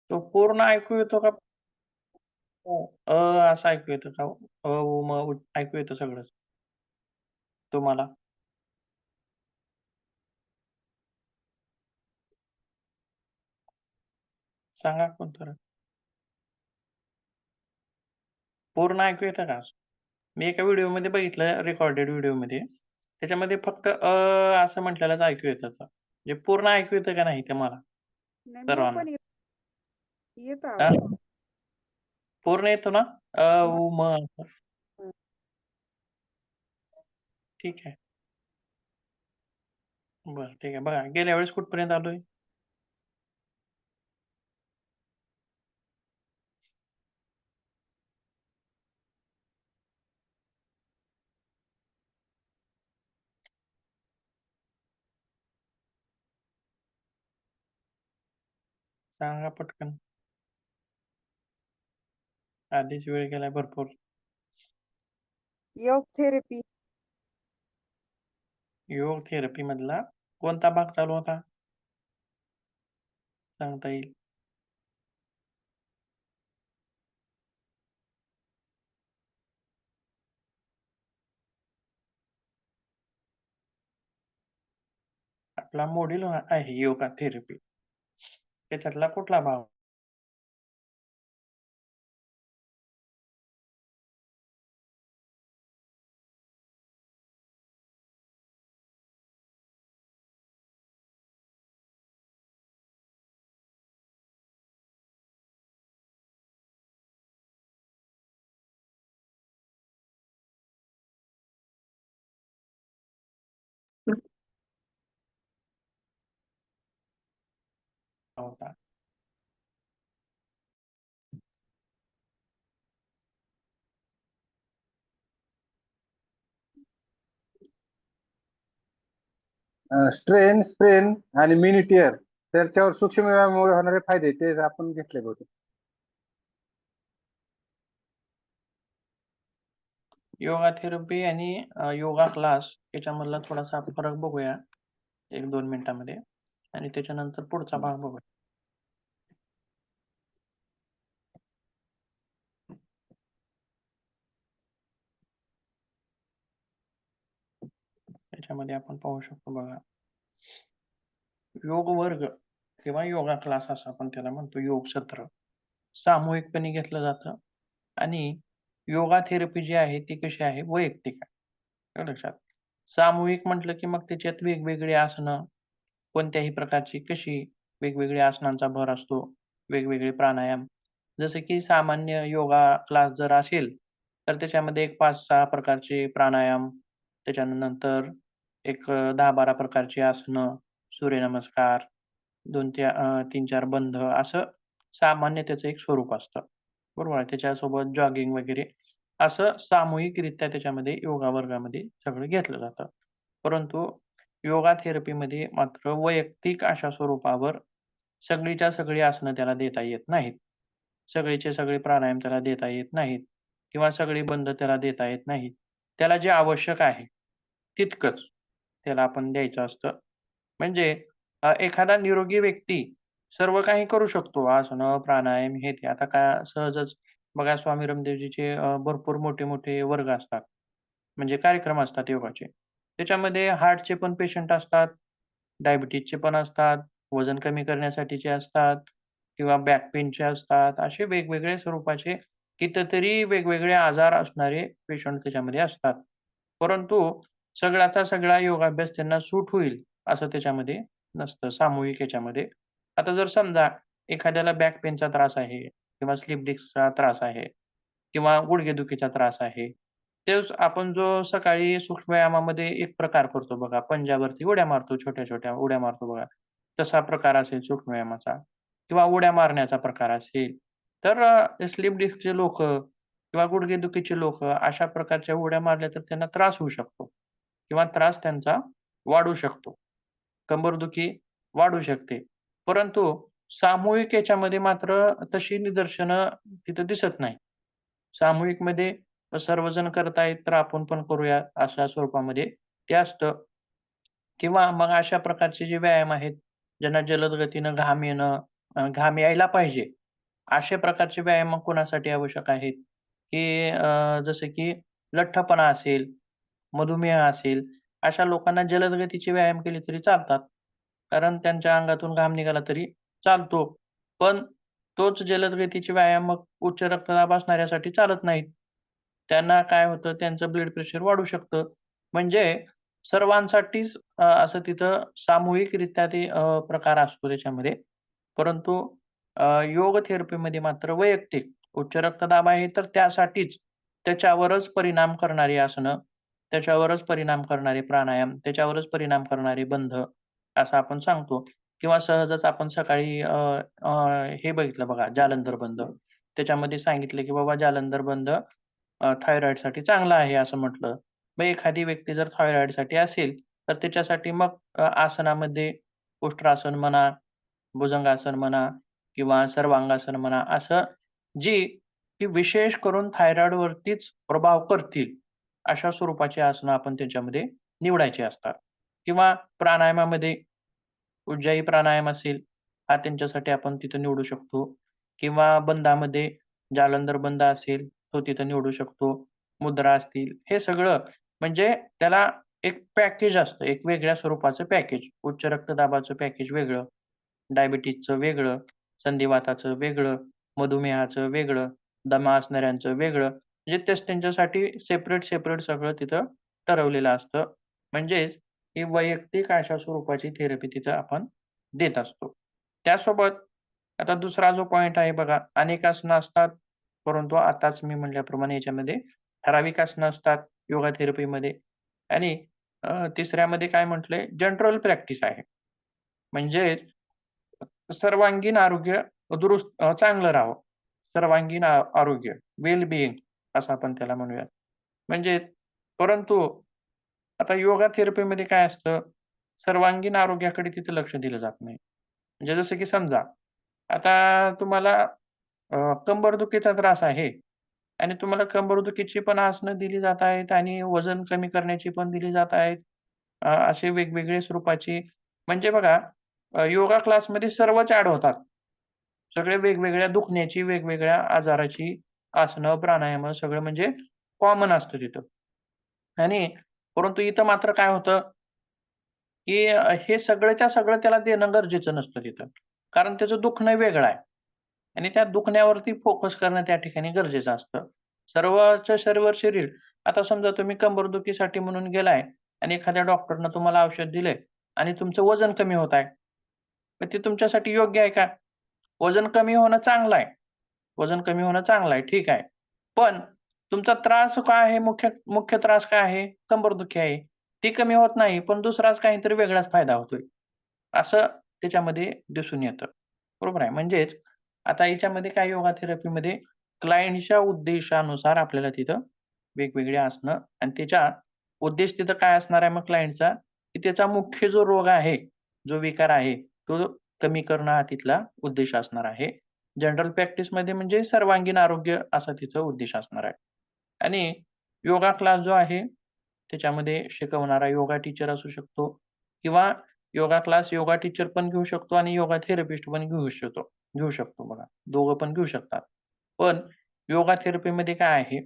तो पूर्ण ऐकू येतो का? हो. असं ऐकू येतं का? उ, म, उ ऐकू येतं सगळंच तुम्हाला? सांगा कोणतं? पूर्ण ऐकू येतं का असं? मी एका व्हिडिओमध्ये बघितलं रेकॉर्डेड व्हिडिओमध्ये. त्याच्यामध्ये फक्त असं म्हटलेलंच ऐकू येत होतं. म्हणजे पूर्ण ऐकू येतं का नाही ते मला नाही मला सर्वांना? पण येतो अ, आवाज. पूर्ण येतो ना? हां, उ, म असं? हां. ठीक आहे. बरं ठीक आहे. बघा गेल्या वेळेस कुठपर्यंत आलोय? सांगा पटकन. आधीच वेळ गेलाय भरपूर. योग थेरपी. योग थेरपीमधला कोणता भाग चालू होता? सांगता येईल? आपला मॉड्यूल आहे योगा थेरपी. त्याच्यातला कुठला भाग? होता? स्ट्रेन, स्प्रेन आणि मिनी टिअर त्याच्यावर सूक्ष्म व्यायामामुळे होणारे फायदे ते आपण घेतले होते. योगा थेरपी आणि योगा क्लास याच्यामधला थोडासा फरक बघूया 1-2 मिनिटांमध्ये आणि त्याच्यानंतर पुढचा भाग बघूया. त्याच्यामध्ये आपण पाहू शकतो बघा. योग वर्ग किंवा योगा क्लास असं आपण त्याला म्हणतो योग सत्र सामूहिकपणे घेतलं जातं आणि योगा थेरपी जी आहे ती कशी आहे वैयक्तिक आहे. आलं लक्षात. सामूहिक म्हटलं की मग त्याच्यात वेगवेगळी आसनं कोणत्याही प्रकारची कशी वेगवेगळ्या आसनांचा भर असतो, वेगवेगळे प्राणायाम. जसं की सामान्य योगा क्लास जर असेल, तर त्याच्यामध्ये एक 5-6 प्रकारचे प्राणायाम, त्याच्यानंतर एक 10-12 प्रकारची आसनं, सूर्यनमस्कार, 3-4 बंध असं सामान्य त्याचं एक स्वरूप असतं. बरोबर आहे. त्याच्यासोबत जॉगिंग वगैरे असं सामूहिकरित्या त्याच्यामध्ये योगा वर्गामध्ये सगळं घेतलं जातं. परंतु योगा थेरपीमध्ये मात्र वैयक्तिक अशा स्वरूपावर सगळीच्या सगळी आसनं त्याला देता येत नाहीत. सगळीचे सगळे प्राणायाम त्याला देता येत नाहीत किंवा सगळे बंध त्याला देता येत नाहीत. त्याला जे आवश्यक आहे तितकंच त्याला आपण द्यायचं असतं. म्हणजे एखादा निरोगी व्यक्ती सर्व काही करू शकतो. आसनं, प्राणायाम हे ते. आता काय सहजच बघा स्वामी रामदेवजीचे भरपूर मोठे-मोठे वर्ग असतात. म्हणजे कार्यक्रम असतात योगाचे. त्याच्यामध्ये हार्टचे पण पेशंट असतात, डायबिटीजचे पण असतात, वजन कमी करण्यासाठीचे असतात किंवा बॅक पेनचे असतात. असे वेगवेगळे स्वरूपाचे कितीतरी वेगवेगळे आजार असणारे पेशंट त्याच्यामध्ये असतात. परंतु सगळ्याचा सगळा योगाभ्यास त्यांना सूट होईल असं त्याच्यामध्ये नसतं सामूहिक ह्याच्यामध्ये. आता जर समजा एखाद्याला बॅक पेनचा त्रास आहे किंवा स्लिप डिस्कचा त्रास आहे किंवा गुडघेदुखीचा त्रास आहे. तेच आपण जो सकाळी सूक्ष्म व्यायामामध्ये एक प्रकार करतो बघा, पंजावरती उड्या मारतो, छोट्या-छोट्या उड्या मारतो बघा. तसा प्रकार असेल सूक्ष्म व्यायामाचा किंवा उड्या मारण्याचा प्रकार असेल, तर स्लिप डिस्कचे लोकं किंवा गुडघेदुखीचे लोकं अशा प्रकारच्या उड्या मारल्या तर त्यांना त्रास होऊ शकतो किंवा त्रास त्यांचा वाढू शकतो. कंबरदुखी वाढू शकते. परंतु सामूहिक याच्यामध्ये मात्र तशी निदर्शनं तिथं दिसत नाही. सामूहिकमध्ये सर्वजण करतायत तर आपण पण करूया अशा स्वरूपामध्ये ते असतं. किंवा मग अशा प्रकारचे जे व्यायाम आहेत, ज्यांना जलद गतीनं घाम येणं, घाम यायला पाहिजे, अशा प्रकारचे व्यायाम मग कोणासाठी आवश्यक आहेत, की जसं की लठ्ठपणा असेल, मधुमेह असेल, अशा लोकांना जलद गतीचे व्यायाम केले तरी चालतात. कारण त्यांच्या अंगातून घाम निघाला तरी चालतो. पण तोच जलद गतीचे व्यायाम मग उच्च रक्तदाब असणाऱ्यासाठी चालत नाहीत. त्यांना काय होतं, त्यांचं ब्लड प्रेशर वाढू शकतं. म्हणजे सर्वांसाठीच असं तिथं सामूहिकरित्या ते प्रकार असतो त्याच्यामध्ये. परंतु योग थेरपीमध्ये मात्र वैयक्तिक उच्च रक्तदाब आहे तर त्यासाठीच त्याच्यावरच परिणाम करणारी आसनं, त्याच्यावरच परिणाम करणारे प्राणायाम, त्याच्यावरच परिणाम करणारे बंध असं आपण सांगतो. किंवा सहजच आपण सकाळी अ, अ, हे बघितलं बघा जालंधर बंध. त्याच्यामध्ये सांगितलं की बाबा जालंधर बंध थायरॉइडसाठी चांगला आहे असं म्हटलं. मग एखादी व्यक्ती जर थायरॉइडसाठी असेल, तर त्याच्यासाठी मग आसनामध्ये उष्ट्रासन म्हणा, भुजंगासन म्हणा किंवा सर्वांगासन म्हणा, असं जी की विशेष करून थायरॉइडवरतीच प्रभाव करतील, अशा स्वरूपाची आसनं आपण त्याच्यामध्ये निवडायची असतात. किंवा प्राणायामामध्ये उज्जाई प्राणायाम असेल, हा त्यांच्यासाठी आपण तिथं निवडू शकतो. किंवा बंधामध्ये जालंधर बंध असेल, तो तिथं निवडू शकतो. मुद्रा असतील, हे सगळं म्हणजे त्याला एक पॅकेज असतं, एक वेगळ्या स्वरूपाचं पॅकेज. उच्च रक्तदाबाचं पॅकेज वेगळं, डायबिटीजचं वेगळं, संधिवाताचं वेगळं, मधुमेहाचं वेगळं, दमा असणाऱ्यांचं वेगळं. म्हणजे तेच त्यांच्यासाठी सेपरेट सगळं तिथं ठरवलेलं असतं. म्हणजेच ही वैयक्तिक अशा स्वरूपाची थेरपी तिथं आपण देत असतो. त्यासोबत आता दुसरा जो पॉइंट आहे बघा, अनेक आसनं असतात, परंतु आताच मी म्हटल्याप्रमाणे याच्यामध्ये ठराविक आसनं असतात योगा थेरपीमध्ये आणि तिसऱ्यामध्ये काय म्हटलंय जनरल प्रॅक्टिस आहे. म्हणजे सर्वांगीण आरोग्य चांगलं राहावं. सर्वांगीण आरोग्य, वेल बिइंग असं आपण त्याला म्हणूयात. म्हणजे परंतु आता योगा थेरपीमध्ये काय असतं, सर्वांगीण आरोग्याकडे तिथं लक्ष दिलं जात नाही. म्हणजे जसं की समजा, आता तुम्हाला कंबरदुखीचा त्रास आहे आणि तुम्हाला कंबरदुखीची पण आसनं दिली जात आहेत आणि वजन कमी करण्याची पण दिली जात आहेत. असे वेगवेगळे स्वरूपाची म्हणजे बघा योगा क्लासमध्ये सर्वच ॲड होतात. सगळे वेगवेगळ्या दुखण्याची, वेगवेगळ्या आजाराची आसनं, प्राणायाम सगळं म्हणजे कॉमन असतं तिथं. आणि परंतु इथं मात्र काय होतं, की हे सगळंच्या सगळं त्याला देणं गरजेचं नसतं तिथं. कारण त्याचं दुखणं वेगळं आहे आणि त्या दुखण्यावरती फोकस करणं त्या ठिकाणी गरजेचं असतं. सर्वच्या सर्व शरीर आता समजा तुम्ही कंबरदुखीसाठी म्हणून गेलाय आणि एखाद्या डॉक्टरनं तुम्हाला औषध दिलंय आणि तुमचं वजन कमी होत आहे. तर ते तुमच्यासाठी योग्य आहे का? वजन कमी होणं चांगलं आहे. वजन कमी होणं चांगलं आहे, ठीक आहे. पण तुमचा त्रास काय आहे? मुख्य मुख्य त्रास काय आहे? कंबरदुखी आहे. ती कमी होत नाही, पण दुसराच काहीतरी वेगळाच फायदा होतोय. असं त्याच्यामध्ये दिसून येतं. बरोबर आहे. म्हणजेच आता याच्यामध्ये काय योगा थेरपीमध्ये क्लायंटच्या उद्देशानुसार आपल्याला तिथं वेगवेगळे आसनं आणि त्याच्या उद्देश तिथं काय असणार आहे मग क्लायंटचा, की त्याचा मुख्य जो रोग आहे, जो विकार आहे, तो कमी करणं हा तिथला उद्देश असणार आहे. जनरल प्रॅक्टिसमध्ये म्हणजे सर्वांगीण आरोग्य असा तिचा उद्देश असणार आहे. आणि योगा क्लास जो आहे, त्याच्यामध्ये शिकवणारा योगा टीचर असू शकतो किंवा योगा क्लास योगा टीचर पण घेऊ शकतो आणि योगा थेरपिस्ट पण घेऊ शकतो बघा. दोघं पण घेऊ शकतात. पण योगा थेरपीमध्ये काय आहे,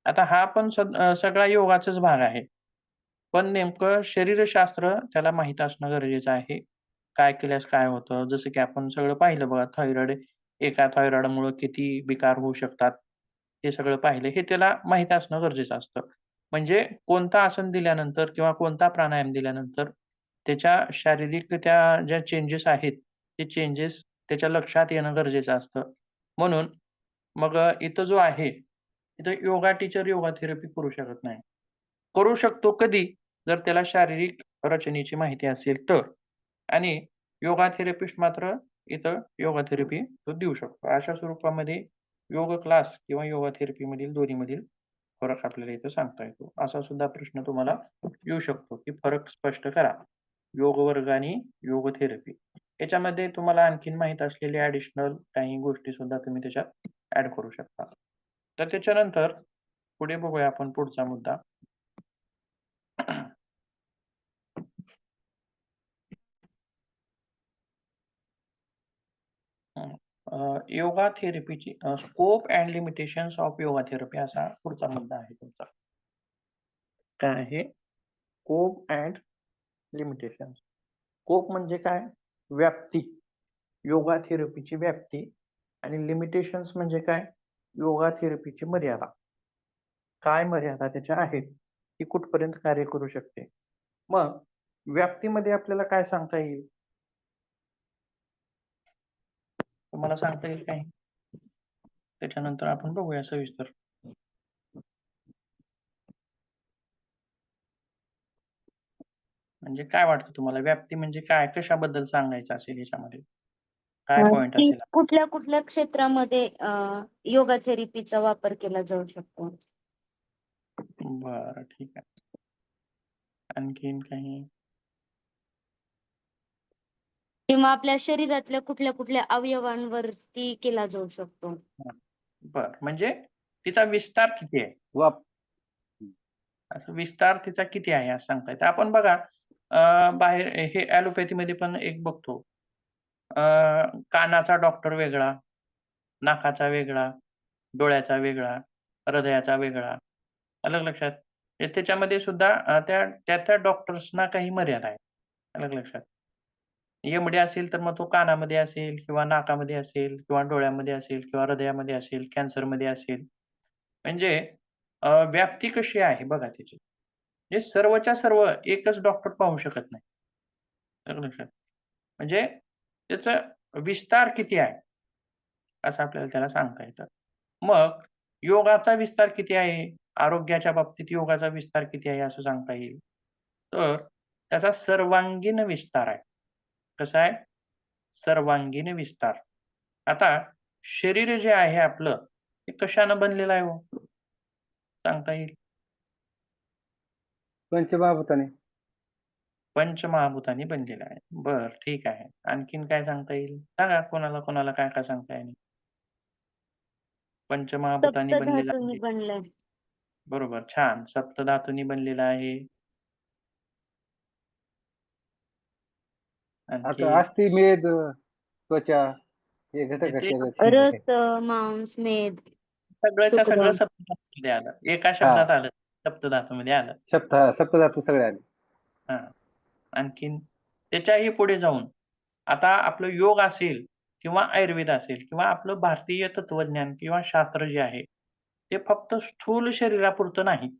आता हा पण सगळा योगाचाच भाग आहे. पण नेमकं शरीरशास्त्र त्याला माहीत असणं गरजेचं आहे. काय केल्यास काय होतं? जसं की आपण सगळं पाहिलं बघा एका थायरॉइडमुळं किती विकार होऊ शकतात. हे सगळं पाहिलं. हे त्याला माहीत असणं गरजेचं असतं. म्हणजे कोणतं आसन दिल्यानंतर किंवा कोणता प्राणायाम दिल्यानंतर त्याच्या शारीरिक ज्या चेंजेस आहेत, ते चेंजेस त्याच्या लक्षात येणं गरजेचं असतं. म्हणून मग इथं जो आहे, इथं योगा टीचर योगा थेरपी करू शकत नाही. करू शकतो कधी? जर त्याला शारीरिक रचनेची माहिती असेल तर. आणि योगा थेरपिस्ट मात्र इथं योगा थेरपी तो देऊ शकतो. अशा स्वरूपामध्ये योग क्लास किंवा योगा थेरपीमधील दोन्हीमधील फरक आपल्याला इथं सांगता येतो. असा सुद्धा प्रश्न तुम्हाला येऊ शकतो, की फरक स्पष्ट करा. योग वर्ग आणि योग थेरपी. याच्यामध्ये तुम्हाला आणखीन माहीत असलेल्या ॲडिशनल काही गोष्टी सुद्धा तुम्ही त्याच्यात ॲड करू शकता. तर त्याच्यानंतर पुढे बघूया आपण पुढचा मुद्दा. योगा थेरपीची scope and limitations of yoga therapy असा पुढचा मुद्दा आहे तुमचा. काय आहे? Scope and limitations. स्कोप म्हणजे काय? व्याप्ती. योगा थेरपीची व्याप्ती. आणि लिमिटेशन्स म्हणजे काय? योगा थेरपीची मर्यादा. काय मर्यादा त्याच्या आहेत? ती कुठपर्यंत कार्य करू शकते? मग व्याप्तीमध्ये आपल्याला काय सांगता येईल? तुम्हाला सांगता येईल काय? त्याच्यानंतर आपण बघूया सविस्तर. म्हणजे काय वाटतं तुम्हाला? व्याप्ती म्हणजे काय? कशाबद्दल सांगायचं असेल याच्यामध्ये? काय पॉइंट की असेल? कुठल्या कुठल्या क्षेत्रामध्ये योगा थेरपीचा वापर केला जाऊ शकतो? बरं, ठीक आहे. आणखीन काही? किंवा आपल्या शरीरातल्या कुठल्या कुठल्या अवयवांवरती केला जाऊ शकतो? बरं, म्हणजे तिचा विस्तार किती आहे? वाप असं विस्तार तिचा किती आहे असं सांगता येतं. आपण बघा बाहेर हे ॲलोपॅथीमध्ये पण एक बघतो. अ, कानाचा डॉक्टर वेगळा, नाकाचा वेगळा, डोळ्याचा वेगळा, हृदयाचा वेगळा. आलं का लक्षात? त्याच्यामध्ये सुद्धा त्या डॉक्टर्सना काही मर्यादा आहे. आलं का लक्षात? एम-डी असेल तर मग तो कानामध्ये असेल किंवा नाकामध्ये असेल किंवा डोळ्यामध्ये असेल किंवा हृदयामध्ये असेल, कॅन्सरमध्ये असेल. म्हणजे व्याप्ती कशी आहे बघा त्याची. म्हणजे सर्वच्या सर्व एकच डॉक्टर पाहू शकत नाही. आलं का लक्षात? म्हणजे त्याचा विस्तार किती आहे? असं आपल्याला त्याला सांगता येतं. मग योगाचा विस्तार किती आहे? आरोग्याच्या बाबतीत योगाचा विस्तार किती आहे असं सांगता येईल. तर त्याचा सर्वांगीण विस्तार आहे. कसा आहे? सर्वांगीण विस्तार. आता शरीर जे आहे आपलं, ते कशानं बनलेलं आहे हो? सांगता येईल? पंचमहाभूताने. पंचमहाभूतांनी बनलेलं आहे. बरं, ठीक आहे. आणखीन काय सांगता येईल? सांगा कोणाला काय सांगता येईल? पंचमहाभूतांनी बनलेलं सप्तधातूंनी आहे. बनलंय. बरोबर, छान. सप्तधातूंनी बनलेलं आहे. आणखी आता अस्थि, मेद, त्वचा हे घटक ते शरीराचे. रस, मांस, मेद, सगळंच्या सगळं शुक्र. सप्तधातूमध्ये आलं. एका हा शब्दात आलं. सप्तधातूमध्ये आलं. सप्तधातू सगळे आले. हां. आणखीन त्याच्याही पुढे जाऊन आता आपलं योग असेल किंवा आयुर्वेद असेल किंवा आपलं भारतीय तत्वज्ञान किंवा शास्त्र जे आहे, ते फक्त स्थूल शरीरापुरतं नाही.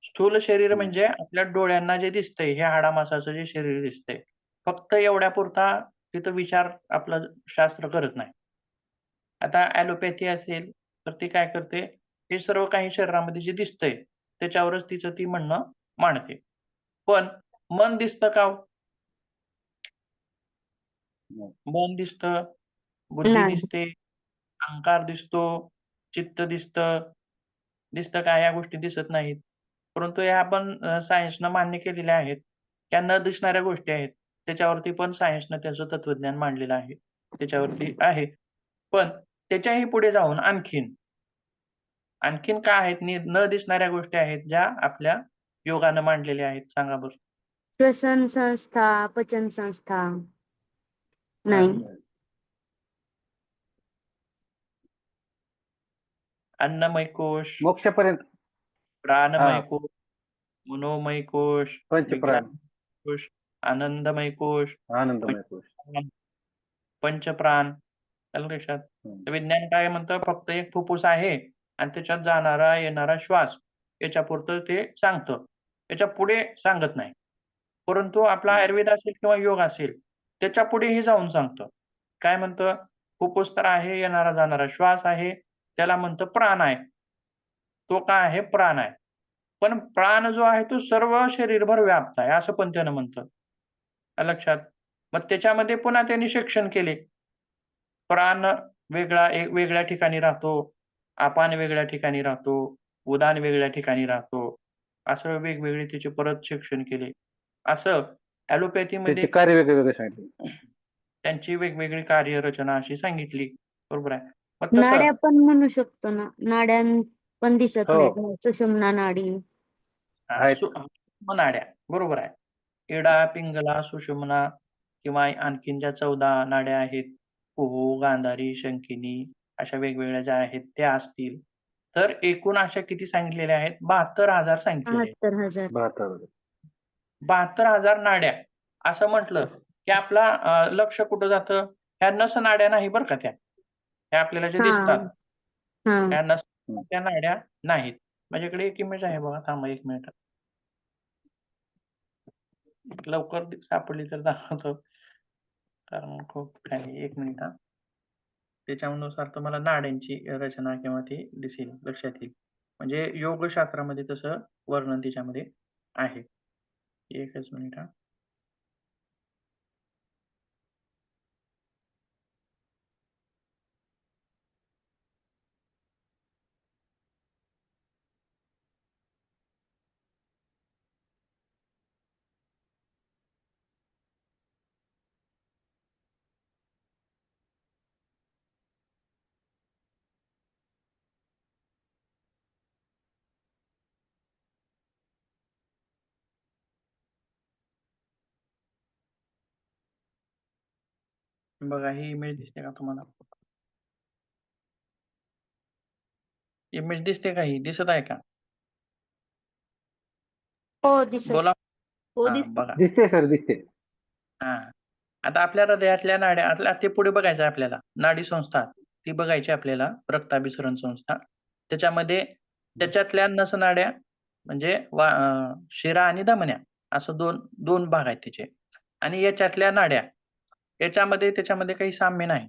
स्थूल शरीर हम्म. म्हणजे आपल्या डोळ्यांना जे दिसतंय, हे हाडामासाचं जे शरीर दिसतंय, फक्त एवढ्यापुरता तिथं विचार आपलं शास्त्र करत नाही. आता ॲलोपॅथी असेल, तर ती काय करते, हे सर्व काही शरीरामध्ये जे दिसतंय, त्याच्यावरच तिचं ती म्हणणं मांडते. पण मन दिसतं का हो? मन दिसतं, बुद्धी नाही. दिसते, अहंकार दिसतो, चित्त दिसतं. दिसतं का? या गोष्टी दिसत नाहीत. परंतु ह्या आपण सायन्सनं मान्य केलेल्या आहेत. त्या न दिसणाऱ्या गोष्टी आहेत. त्याच्यावरती पण सायन्सनं त्याचं तत्वज्ञान मांडलेलं आहे. त्याच्यावरती आहे. पण त्याच्याही पुढे जाऊन आणखीन काय आहेत न दिसणाऱ्या गोष्टी आहेत, ज्या आपल्या योगानं मांडलेल्या आहेत? सांगा बरं? श्वसन संस्था, पचन संस्था. हां. नाही. अन्नमय कोश, मोक्षापर्यंत. प्राणमय हा कोश, मनोमय कोश, पंचप्राण, विज्ञानमय कोश, आनंदमय कोश, आनंदमय कोश. पंचप्राण, पंचप्राण. आलं लक्षात? हम्म. तर विज्ञान काय म्हणतं, फक्त एक फुफ्फुस आहे आणि त्याच्यात जाणारा येणारा श्वास याच्यापुरतं ते सांगतं. त्याच्या पुढे सांगत नाही. परंतु आपला हम्म. आयुर्वेद असेल किंवा योग असेल, त्याच्या पुढेही जाऊन सांगतं. काय म्हणतं? फुफ्फुस तर आहे, येणारा जाणारा श्वास आहे. त्याला म्हणतं प्राण आहे. तो काय आहे? प्राण आहे. पण प्राण जो आहे तो सर्व शरीरभर व्याप्त आहे, असं पण त्यानं म्हणतं. आलं लक्षात? मग त्याच्यामध्ये पुन्हा त्यांनी सेक्शन केले. प्राण वेगळा एक वेगळ्या ठिकाणी राहतो, अपान वेगळ्या ठिकाणी राहतो, उदान वेगळ्या ठिकाणी राहतो. असं वेगवेगळे त्याचे परत सेक्शन केले. असं ॲलोपॅथीमध्ये त्याचे कार्य वेगळे सांगितले. त्यांची वेगवेगळी कार्यरचना अशी सांगितली. बरोबर आहे. मग तसं नाड्या पण म्हणू शकतो ना. नाड्या पण दिसत हो नाहीत. सुषुम्ना नाडी. आहेत. सूक्ष्म नाड्या. बरोबर आहे. इडा, पिंगला, सुषुम्ना किंवा आणखीन ज्या 14 नाड्या आहेत, कुहू, गांधारी, शंकिनी अशा वेगवेगळ्या ज्या आहेत त्या असतील, तर एकूण अशा किती सांगितलेल्या आहेत? 72,000 सांगितलेले आहेत. 72,000. 72. 72,000 नाड्या असं म्हटलं, की आपला लक्ष कुठं जातं? ह्या नस नाड्या नाही बरं का त्या. ह्या आपल्याला जे हा. दिसतात, हा. ह्या नस त्या नाड्या नाहीत. माझ्याकडे एक इमेज आहे बघा, थांबा 1 मिनिट. लवकर सापडली तर दाखवतो. कारण खूप काही 1 मिनिट हां. त्याच्यानुसार तुम्हाला नाड्यांची रचना किंवा ती दिसेल, लक्षात येईल. म्हणजे योगशास्त्रामध्ये तसं वर्णन त्याच्यामध्ये आहे. एकच मिनिट हां. बघा ही इमेज दिसते का तुम्हाला? इमेज दिसते का ही? दिसत आहे का? हो दिसत. बोला. हो हां, दिसते. बघा. दिसते सर, दिसते. हां. आता आपल्या हृदयातल्या नाड्या आता ते पुढे बघायचं आहे आपल्याला. नाडी संस्था ती बघायची आपल्याला, रक्ताभिसरण संस्था. त्याच्यामध्ये त्याच्यातल्या नसनाड्या म्हणजे शिरा आणि धमन्या असं 2 भाग आहेत त्याचे. आणि याच्यातल्या नाड्या त्याच्यामध्ये काही साम्य नाही.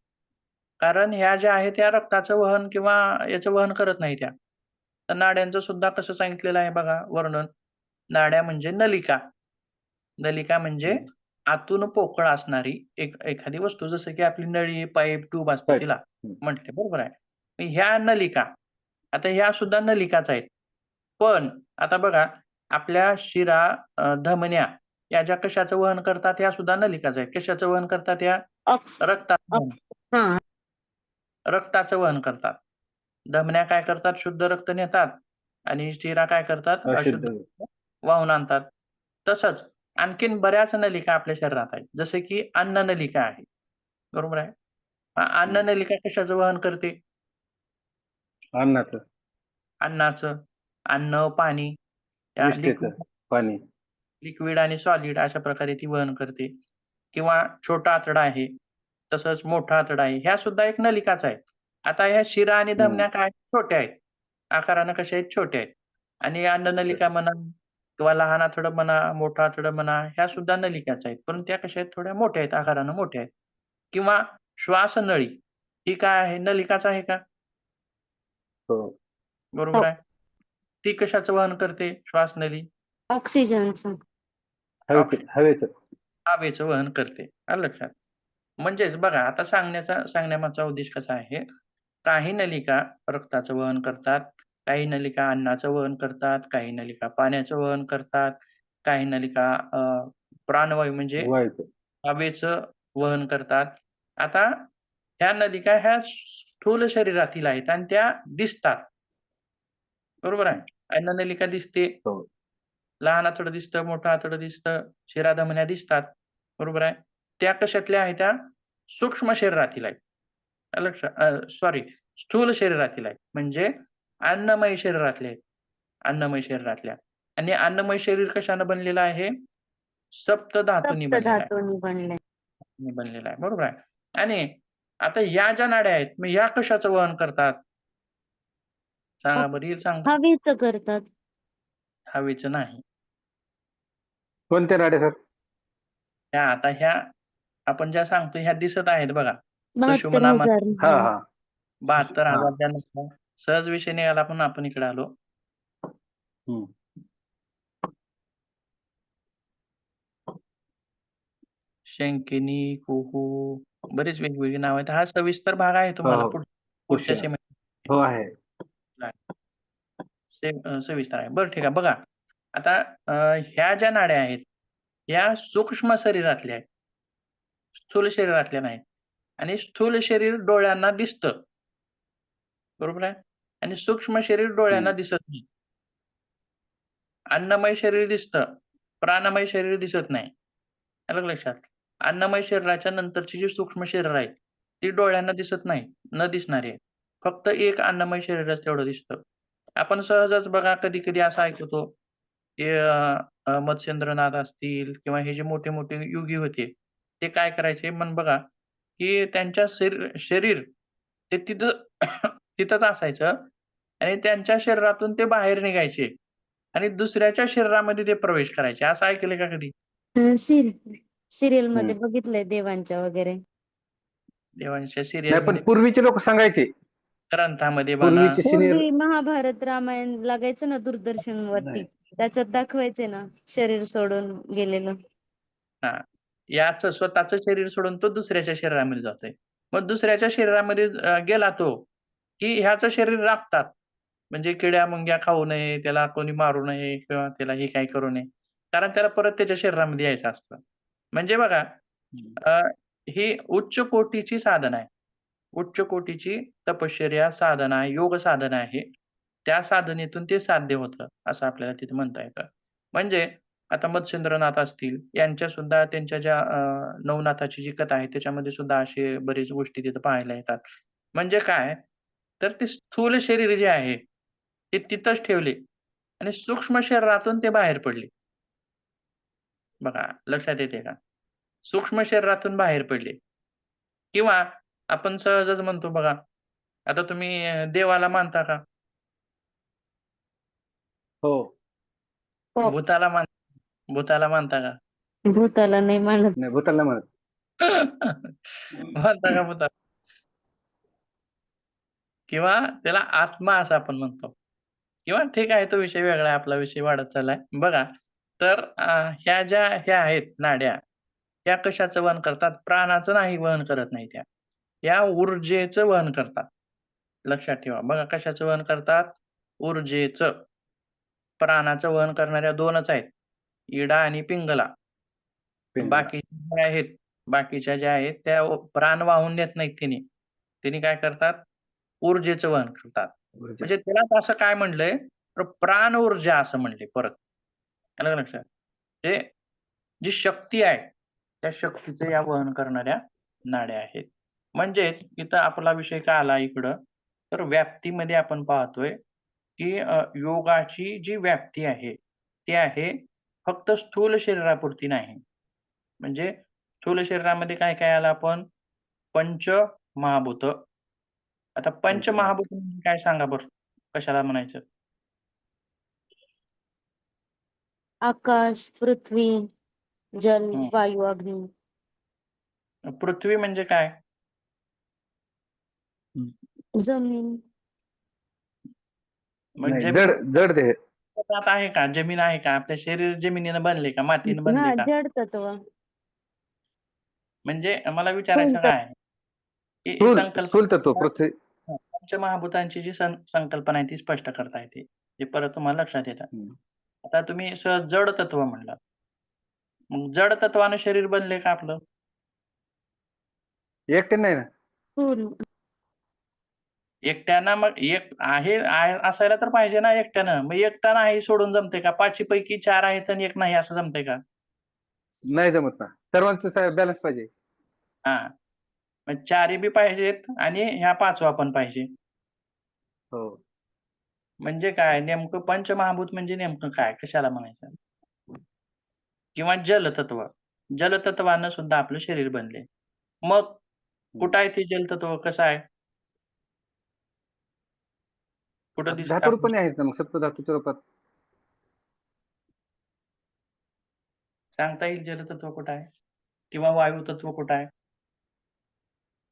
कारण ह्या ज्या आहेत त्या रक्ताचं वहन किंवा याचं वहन करत नाही त्या. तर नाड्यांचं सुद्धा कसं सांगितलेलं आहे बघा वर्णन. नाड्या म्हणजे नलिका. नलिका म्हणजे आतून पोकळ असणारी एखादी वस्तू, जसं की आपली नळी, पाईप, ट्यूब असते पाईप. तिला म्हटले, बरोबर आहे. मग ह्या नलिका, आता ह्या सुद्धा नलिकाच आहेत. पण आता बघा आपल्या शिरा, धमन्या या ज्या कशाचं वहन करतात ह्या सुद्धा नलिकाच आहेत. कशाचं वहन करतात या? रक्ताचं हा. रक्ताचं वहन करतात. धमन्या काय करतात? शुद्ध रक्त नेतात आणि शिरा काय करतात? अशुद्ध अशुद्ध. रक्त वाहून आणतात. तसंच आणखीन बऱ्याच नलिका आपल्या शरीरात आहेत. जसं की अन्न नलिका आहे. बरोबर आहे. अन्न नलिका कशाचं वहन करते? अन्नाचं, अन्नाचं. अन्न, पाणी या विष्ठेचं पाणी. लिक्विड आणि सॉलिड अशा प्रकारे ती वहन करते. किंवा छोटा आतडा आहे, तसंच मोठा आतडा आहे. ह्या सुद्धा एक नलिकाच आहेत. आता ह्या शिरा आणि धमन्या काय छोट्या आहेत. आकारानं कशा आहेत? छोट्या आहेत. आणि अन्ननलिका म्हणा किंवा लहान आतडं म्हणा, मोठं आतडं म्हणा, ह्या सुद्धा नलिकाच आहेत. पण त्या कशा आहेत? थोड्या मोठ्या आहेत, आकारानं मोठ्या आहेत. किंवा श्वासनळी ही काय आहे? नलिकाच आहे का? हो. बरोबर आहे. ती कशाचं वहन करते श्वासनली? ऑक्सिजनचं. हवेचं. हवेचं वहन करते. आलं लक्षात? म्हणजेच बघा आता सांगण्यामागचा उद्देश कसा आहे, काही नलिका रक्ताचं वहन करतात, काही नलिका अन्नाचं वहन करतात, काही नलिका पाण्याचं वहन करतात, काही नलिका प्राणवायू म्हणजे वायूचं. हवेचं वहन करतात. आता ह्या नलिका ह्या स्थूल शरीरातील आहेत आणि त्या दिसतात. बरोबर आहे. अन्ननलिका दिसते. हो. लहान आतडं दिसतं, मोठं आतडं दिसतं, शिराधमन्या दिसतात. बरोबर आहे. त्या कशातल्या आहेत त्या? सूक्ष्म शरीरातील आहेत. सॉरी स्थूल शरीरातील आहेत. म्हणजे अन्नमय शरीरातले आहेत. अन्नमय शरीरातल्या. आणि अन्नमय शरीर कशानं बनलेलं आहे? सप्तधातूंनी बनलेलं आहे. सप्तधातूंनी बनले. बनलेलं आहे. बरोबर आहे. आणि आता या ज्या नाड्या आहेत, मग या कशाचं वहन करतात? सांगा बरं, येईल सांगतो. हवेचं करतात. हवेचं नाही. कोणत्या नाड्या सर? ह्या आपण ज्या सांगतो ह्या दिसत आहेत बघा. सुषुम्ना 72,000. हा हा. 72,000 ज्या नसतात. सहज विषय निघाला पण आपण इकडे आलो. हम्म. शंकिनी, कुहू बरीच वेगवेगळी नाव आहेत. हा सविस्तर भाग आहे तुम्हाला हो. पुढच्या पुढच्या. सेमीस्टर हो आहे. सविस्तर आहे. बरं ठीक आहे. बघा आता ह्या ज्या नाड्या आहेत, या सूक्ष्म शरीरातल्या आहेत. स्थूल शरीरातल्या नाहीत. आणि स्थूल शरीर डोळ्यांना दिसतं. बरोबर आहे. आणि सूक्ष्म शरीर डोळ्यांना दिसत नाही. अन्नमय शरीर दिसतं, प्राणमय शरीर दिसत नाही. आलं का लक्षात? अन्नमय शरीराच्या नंतरची जी सूक्ष्म शरीर आहेत, ती डोळ्यांना दिसत नाही, न दिसणारी आहे. फक्त एक अन्नमय शरीरच तेवढं दिसतं. आपण सहजच बघा कधी-कधी असं ऐकतो, की मत्स्येंद्रनाथ असतील किंवा हे जे मोठे-मोठे योगी होते, ते काय करायचे मग बघा, की त्यांच्या शरीर ते तिथं तिथंच असायचं आणि त्यांच्या शरीरातून ते बाहेर निघायचे आणि दुसऱ्याच्या शरीरामध्ये ते प्रवेश करायचे. असं ऐकलंय का कधी? सिरियल मध्ये बघितलंय देवांच्या वगैरे. देवांच्या नाही, पण सीरियलमध्ये पूर्वीचे लोक सांगायचे, ग्रंथामध्ये म्हणा. पूर्वीचे सिनियर पूर्वी महाभारत रामायण लागायचं ना दूरदर्शन वरती, त्याच्यात दाखवायचे ना शरीर सोडून गेलेलं. हां. याचं स्वतःचं शरीर सोडून तो दुसऱ्याच्या शरीरामध्ये जातोय. मग दुसऱ्याच्या शरीरामध्ये गेला तो, की ह्याचं शरीर राखतात. म्हणजे किड्या-मुंग्या खाऊ नये, त्याला कोणी मारू नये किंवा त्याला हे काही करू नये. कारण त्याला परत त्याच्या शरीरामध्ये यायचं असतं. म्हणजे बघा अ, ही उच्च कोटीची साधना आहे. उच्च कोटीची तपश्चर्या, साधना, योग साधना आहे. त्या साधनेतून ते साध्य होतं, असं आपल्याला तिथे म्हणता येतं. म्हणजे आता मत्स्येंद्रनाथ असतील, यांच्या सुद्धा त्यांच्या ज्या नवनाथाची जी कथा आहे, त्याच्यामध्ये सुद्धा असे बरेच गोष्टी तिथं पाहायला येतात. म्हणजे काय, तर ते स्थूल शरीर जे आहे, ते तिथंच ठेवले आणि सूक्ष्म शरीरातून ते बाहेर पडले. बघा, लक्षात येते का? सूक्ष्म शरीरातून बाहेर पडले किंवा आपण सहजच म्हणतो बघा, आता तुम्ही देवाला मानता का? हो. भूताला मान भूताला मानता का? भूताला नाही मानत. नाही, भूताला म्हणत. मानता का भूताला? किंवा त्याला आत्मा असं आपण म्हणतो किंवा ठीक आहे तो विषय वेगळा आहे, आपला विषय वाढत चाललाय. बघा, तर ह्या आहेत नाड्या, त्या कशाचं वहन करतात? प्राणाचं नाही वहन करत नाही त्या. या ऊर्जेचं वहन करतात. लक्षात ठेवा. बघा कशाचं वहन करतात? ऊर्जेचं. प्राणाचं वहन करणाऱ्या 2च आहेत. इडा आणि पिंगला. पिंगला. बाकीच्या ज्या आहेत त्या प्राण वाहून नेत नाहीत तिने. तिने काय करतात? ऊर्जेचं वहन करतात. ऊर्जा. म्हणजे त्यालाच असं काय म्हणलंय, तर प्राण ऊर्जा असं म्हणले परत. आलं का लक्षात? म्हणजे जी शक्ती आहे, त्या शक्तीचं या वहन करणाऱ्या नाड्या आहेत. म्हणजेच इथं आपला विषय काय आला इकडं, तर व्याप्तीमध्ये आपण पाहतोय, की योगाची जी व्याप्ती आहे, ती आहे फक्त स्थूल शरीरापुरती नाही. म्हणजे स्थूल शरीरामध्ये काय-काय आलं आपण? पंचमहाभूत. आता पंचमहाभूत म्हणजे काय सांगा बरं? कशाला म्हणायचं? आकाश, पृथ्वी, जल, हं. वायू, अग्नी. पृथ्वी म्हणजे काय? जमीन. मग नाही, जमीन जड देह. आहे का? जमीन आहे का? आपलं शरीर जमिनीनं बनले का? मातीनं बनले हा, का? जड तत्व. म्हणजे मला विचारायचं काय आहे, की ही स्थूल स्थूल तत्व संकल्पना पृथ्वी. पंचमहाभूतांची जी संकल्पना आहे ती स्पष्ट करता येते. ते परत तुम्हाला लक्षात येतं. आता तुम्ही सहज जड तत्व म्हणलात. मग जड तत्वानं शरीर बनले का आपलं? एकटे नाही ना. पूर्ण. एकट्यानं मग आहे असायला तर पाहिजे ना एकट्यानं. मग एकटा नाही सोडून जमतंय का? 5 पैकी 4 आहेत आणि 1 नाही असं जमतंय का? नाही जमत ना. सर्वांचं बॅलन्स पाहिजे. हां. मग 4ही बी पाहिजेत आणि ह्या 5वा पण पाहिजे. हो. म्हणजे काय? नेमकं पंचमहाभूत म्हणजे नेमकं काय? कशाला म्हणायचं? किंवा जलतत्व. जलतत्वानं सुद्धा आपलं शरीर बनले. मग कुठं आहे ते जलतत्व? कसं आहे? कुठं दिसतं धातू आपलं? पण आहेत ना मग सप्तधातूच्या रूपात. सांगता येईल जलतत्व कुठं आहे? किंवा वायू तत्व कुठं आहे?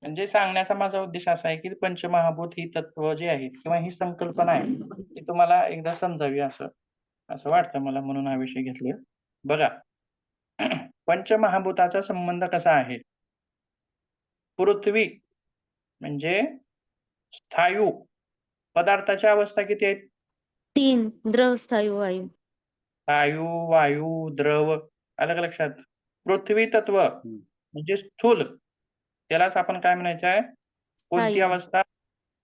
म्हणजे सांगण्याचा माझा उद्देश असा आहे, की पंचमहाभूत ही तत्व जी आहेत किंवा ही संकल्पना आहे, ती तुम्हाला एकदा समजावी असं असं वाटतं मला म्हणून हा विषय घेतलोय. बघा, पंचमहाभूताचा संबंध कसा आहे? पृथ्वी म्हणजे स्थायू पदार्थाच्या अवस्था किती आहेत? 3 द्रव, स्थायू, वायू. स्थायू, वायू, द्रव. आलं का लक्षात? पृथ्वी तत्व म्हणजे स्थूल. त्यालाच आपण काय म्हणायचं आहे? कोणती स्थायू. अवस्था?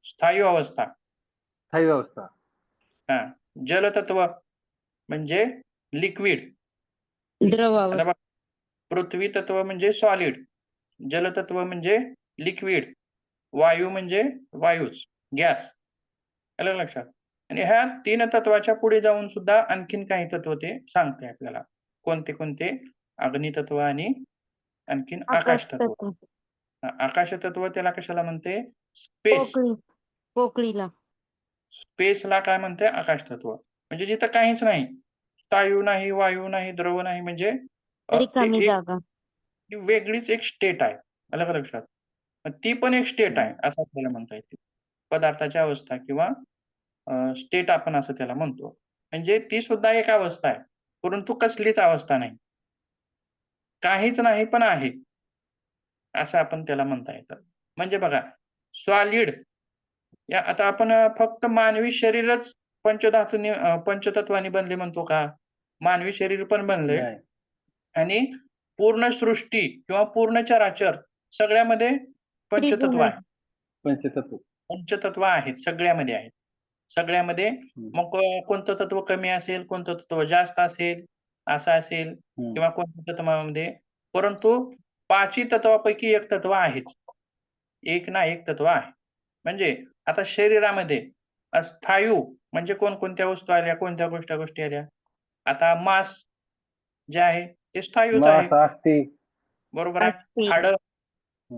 स्थायू अवस्था. स्थायी अवस्था. हां. जलतत्व म्हणजे लिक्विड. आता द्रवावस्था. बघा, पृथ्वी तत्व म्हणजे सॉलिड. जलतत्व म्हणजे लिक्विड, वायू म्हणजे वायूच, गॅस. आलं लक्षात? आणि ह्या 3 तत्वाच्या पुढे जाऊन सुद्धा आणखीन काही तत्व ते सांगते आपल्याला. कोणते? अग्नितत्व आणि आणखीन आकाश आकाश तत्व. तत्व. आकाश तत्व त्याला कशाला म्हणते? स्पेस. पोकळीला. स्पेसला काय म्हणते? आकाश तत्व. म्हणजे जिथं काहीच नाही. स्थायू नाही, वायू नाही, द्रव नाही म्हणजे रिकामी ते जागा. ती वेगळीच एक स्टेट आहे. आलं का लक्षात? मग ती पण एक स्टेट आहे असं आपल्याला म्हणता येते. पदार्थाची अवस्था किंवा स्टेट आपण असं त्याला म्हणतो. म्हणजे ती सुद्धा एक अवस्था आहे. परंतु कसलीच अवस्था नाही. काहीच नाही पण आहे. असं आपण त्याला म्हणता येतं. म्हणजे बघा सॉलिड या आता आपण फक्त मानवी शरीरच पंचतत्वांनी बनले म्हणतो का? मानवी शरीर पण बनलंय नाही. आणि पूर्ण सृष्टी किंवा पूर्ण चराचर सगळ्यामध्ये पंचतत्व आहे. पंचतत्व. पंचतत्व आहेत, सगळ्यामध्ये आहेत. सगळ्यामध्ये मग कोणतं तत्व कमी असेल, कोणतं तत्व जास्त असेल, असं असेल किंवा कोणत्या तत्वामध्ये परंतु 5ही तत्वापैकी एक तत्व आहेच. एक ना एक तत्व आहे. म्हणजे आता शरीरामध्ये स्थायू म्हणजे कोणकोणत्या वस्तू आल्या, कोणत्या गोष्टी आल्या? आता मांस जे आहे ते स्थायूच आहे. मांस, अस्थी. बरोबर आहे. अस्थी.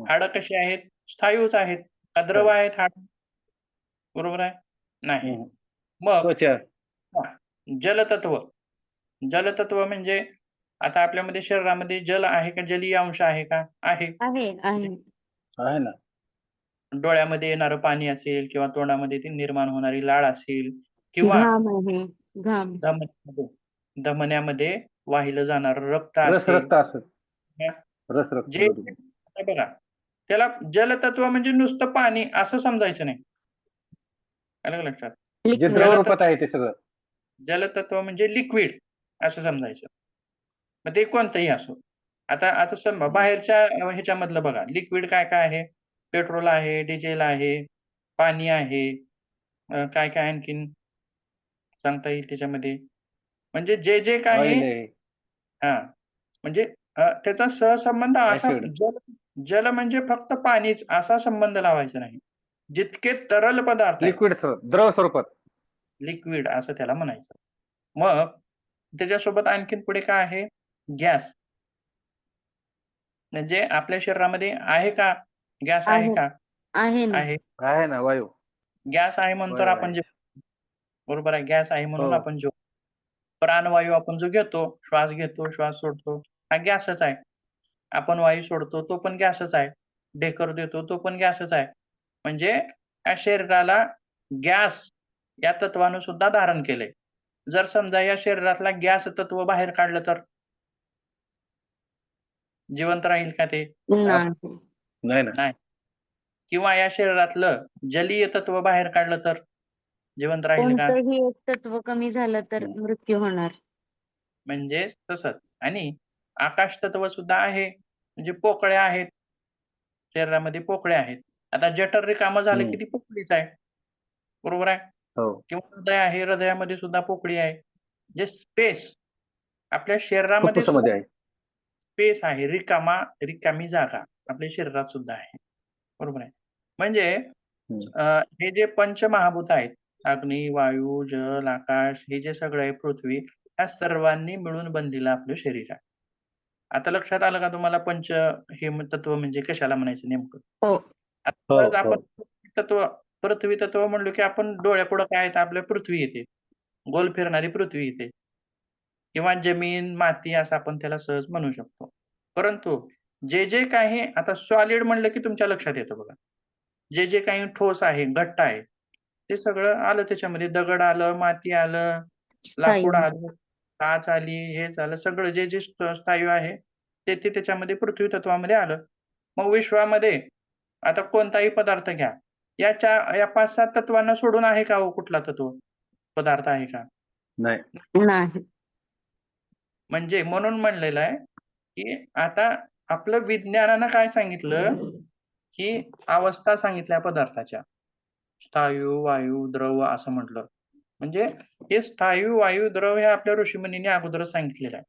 हाडं कशी आहेत? स्थायूच आहेत. का द्रव आहेत हाडं? बरोबर आहे? नाही. मग त्वचा. जलतत्व. जलतत्व म्हणजे आता आपल्यामध्ये शरीरामध्ये जल आहे का? जलीय अंश आहे का? आहे. आहे ना. डोळ्यामध्ये येणारं पाणी असेल किंवा तोंडामध्ये ती निर्माण होणारी लाळ असेल किंवा घाम. धमन्यामध्ये वाहिलं जाणारं रक्त असेल. रक्त असेल. रक्त. जे आता बघा त्याला जलतत्व म्हणजे नुसतं पाणी असं समजायचं नाही. आलं का लक्षात? जे द्रव रूपात आहे ते सगळं. जलतत्व म्हणजे लिक्विड असं समजायचं. मग ते कोणतंही असो. आता बाहेरच्या ह्याच्यामधलं बघा लिक्विड काय आहे? पेट्रोल आहे, डिझेल आहे, पाणी आहे, काय आणखीन सांगता येईल त्याच्यामध्ये? म्हणजे जे काही ऑइल आहे. हां. म्हणजे त्याचा सहसंबंध असा ऍसिड. जल म्हणजे फक्त पाणीच असा संबंध लावायचा नाही. जितके तरल पदार्थ आहेत, लिक्विड द्रव स्वरूपात. लिक्विड असं त्याला म्हणायचं. मग त्याच्यासोबत आणखीन पुढे काय आहे? गॅस. म्हणजे आपल्या शरीरामध्ये आहे का? गॅस आहे का? आहे ना. आहे ना वायू. गॅस आहे म्हणून तर वायू आपण आहे. जेवतो. बरोबर आहे. गॅस आहे म्हणून हो. आपण जेवतो. प्राणवायू आपण जो घेतो, श्वास घेतो, श्वास सोडतो, हा गॅसच आहे. आपण वायू सोडतो, तो पण गॅसच आहे. ढेकर देतो, तो पण गॅसच आहे. म्हणजे या शरीराला गॅस या तत्वानं सुद्धा धारण केलंय. जर समजा या शरीरातला गॅस तत्व बाहेर काढलं तर? जिवंत राहील का ते? नाही ना. नाही. किंवा या शरीरातलं जलीय तत्व बाहेर काढलं तर? जिवंत राहील का? कोणतंही एक तत्व कमी झालं तर मृत्यू होणार. म्हणजेच तसंच. आणि आकाश तत्व सुद्धा आहे. म्हणजे पोकळ्या आहेत. शरीरामध्ये पोकळ्या आहेत. आता जठर रिकामं झालं की ती पोकळीच आहे. बरोबर आहे? हो. किंवा हृदय आहे, हृदयामध्ये सुद्धा पोकळी आहे. जे स्पेस आपल्या शरीरामध्ये फुफ्फुसामध्ये सुद्धा आहे. स्पेस आहे. रिकामी जागा आपल्या शरीरात सुद्धा आहे. बरोबर आहे. म्हणजे हे जे पंचमहाभूत आहेत, अग्नी, वायू, जल, आकाश हे जे सगळं आहे पृथ्वी, ह्या सर्वांनी मिळून बनलेलं आपलं शरीर आहे. आता लक्षात आलं का तुम्हाला हे तत्व म्हणजे कशाला म्हणायचं नेमकं? हो. आता आपण पृथ्वी तत्व म्हणलो की आपण डोळ्यापुढं काय येतं आपल्या पृथ्वी येते. गोल फिरणारी पृथ्वी येते. किंवा जमीन, माती असं आपण त्याला सहज म्हणू शकतो. परंतु जे काही आता सॉलिड म्हणलं की तुमच्या लक्षात येतं बघा. जे काही ठोस आहे, घट्ट आहे, ते सगळं आलं त्याच्यामध्ये. दगड आलं, माती आलं, लाकूड आलं, काच आली, हे झालं सगळं जे स्थायू आहे, ते त्याच्यामध्ये पृथ्वी तत्वामध्ये आलं. मग विश्वामध्ये आता कोणताही पदार्थ घ्या. या 5-7 तत्वांना सोडून आहे का हो कुठला तत्व? पदार्थ आहे का? नाही. म्हणजे म्हणून म्हणलेलं आहे, की आता आपलं विज्ञानानं काय सांगितलं, की अवस्था सांगितल्या पदार्थाच्या. स्थायू, वायू, द्रव असं म्हटलं. म्हणजे हे स्थायू, वायू, द्रव हे आपल्या ऋषीमुनींनी अगोदरच सांगितलेलं आहे.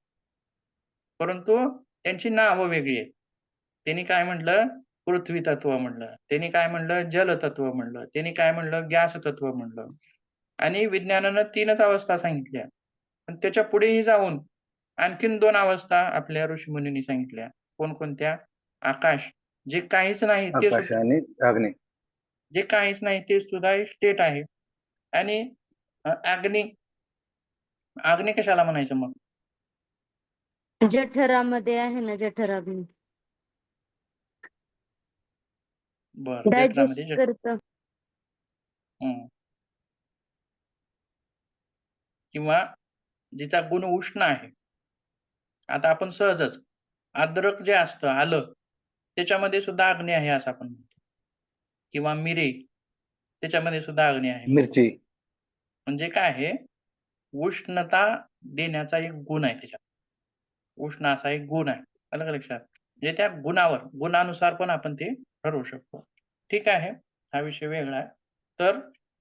परंतु त्यांची नावं वेगळी आहेत. त्यांनी काय म्हटलं, पृथ्वी तत्व म्हणलं, त्यांनी काय म्हणलं जल तत्व म्हणलं, त्यांनी काय म्हणलं गॅस तत्व म्हणलं आणि विज्ञानानं 3च अवस्था सांगितल्या. पण त्याच्या पुढेही जाऊन आणखीन 2 अवस्था आपल्या ऋषीमुनींनी सांगितल्या. कोणकोणत्या? आकाश, जे काहीच नाही ते आकाश सुद्धा आणि अग्नी. जे काहीच नाही ते सुद्धा एक स्टेट आहे आणि अग्नी अग्नी कशाला म्हणायचं मग? जठरामध्ये आहे ना जठराग्नी. बरं, डायजेस्ट जठरामध्ये करतं. हं. किंवा जिचा गुण उष्ण आहे. आता आपण सहजच अद्रक जे असतं आलं, त्याच्यामध्ये सुद्धा अग्नी आहे असं आपण म्हणतो किंवा मिरी त्याच्यामध्ये सुद्धा अग्नी आहे. मिरची. म्हणजे काय आहे, उष्णता देण्याचा एक गुण आहे त्याच्यात. उष्ण असा एक गुण आहे. आलं का लक्षात? म्हणजे त्या गुणानुसार पण आपण ते ठरवू शकतो. ठीक आहे, हा विषय वेगळा आहे. तर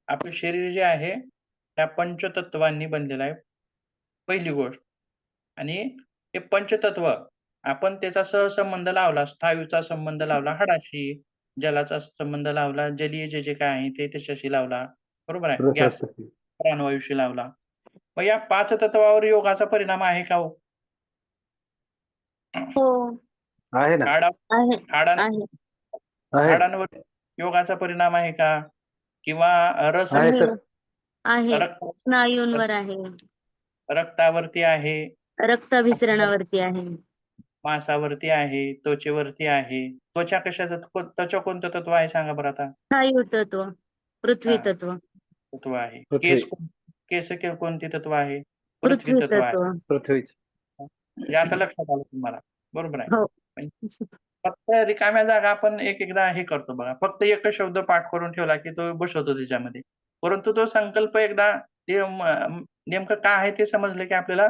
आपलं शरीर जे आहे, त्या पंचतत्वांनी बनलेलं आहे. पहिली गोष्ट आणि हे पंचतत्व आपण त्याचा सहसंबंध लावला, स्थायूचा संबंध लावला हाडाशी, जलाचा संबंध लावला, जलीय जे काय आहे ते त्याच्याशी लावला. बरोबर आहे? गॅस रसरक्तशी. प्राणवायूशी लावला. मग या 5 तत्वावर योगाचा परिणाम आहे का हो? हो आहे ना. हाडा आहे हाडां आहे आहे. हाडांवर योगाचा परिणाम आहे का? किंवा रस आहे आहे तर. आहे रक्त स्नायूंवर आहे, रक्तावरती आहे, रक्ताभिसरणावरती आहे, मांसावरती आहे, त्वचेवरती आहे. त्वचा कशाचं त्वचा कोणतं तत्व आहे सांगा बरं आता? स्थायू तत्व, पृथ्वी हां, तत्व, तत्व आहे. पृथ्वी. केस कोणते तत्व आहे? पृथ्वी पृथ्वी तत्व आहे. तत्व. पृथ्वीच. म्हणजे आता लक्षात आलं तुम्हाला. बरोबर आहे. हो. म्हणजे फक्त रिकाम्या जागा आपण एक-एकदा हे करतो बघा. फक्त एकच शब्द पाठ करून ठेवला, की तो बसवतो त्याच्यामध्ये. परंतु तो संकल्प एकदा ते नेमकं काय आहे ते समजलं, की आपल्याला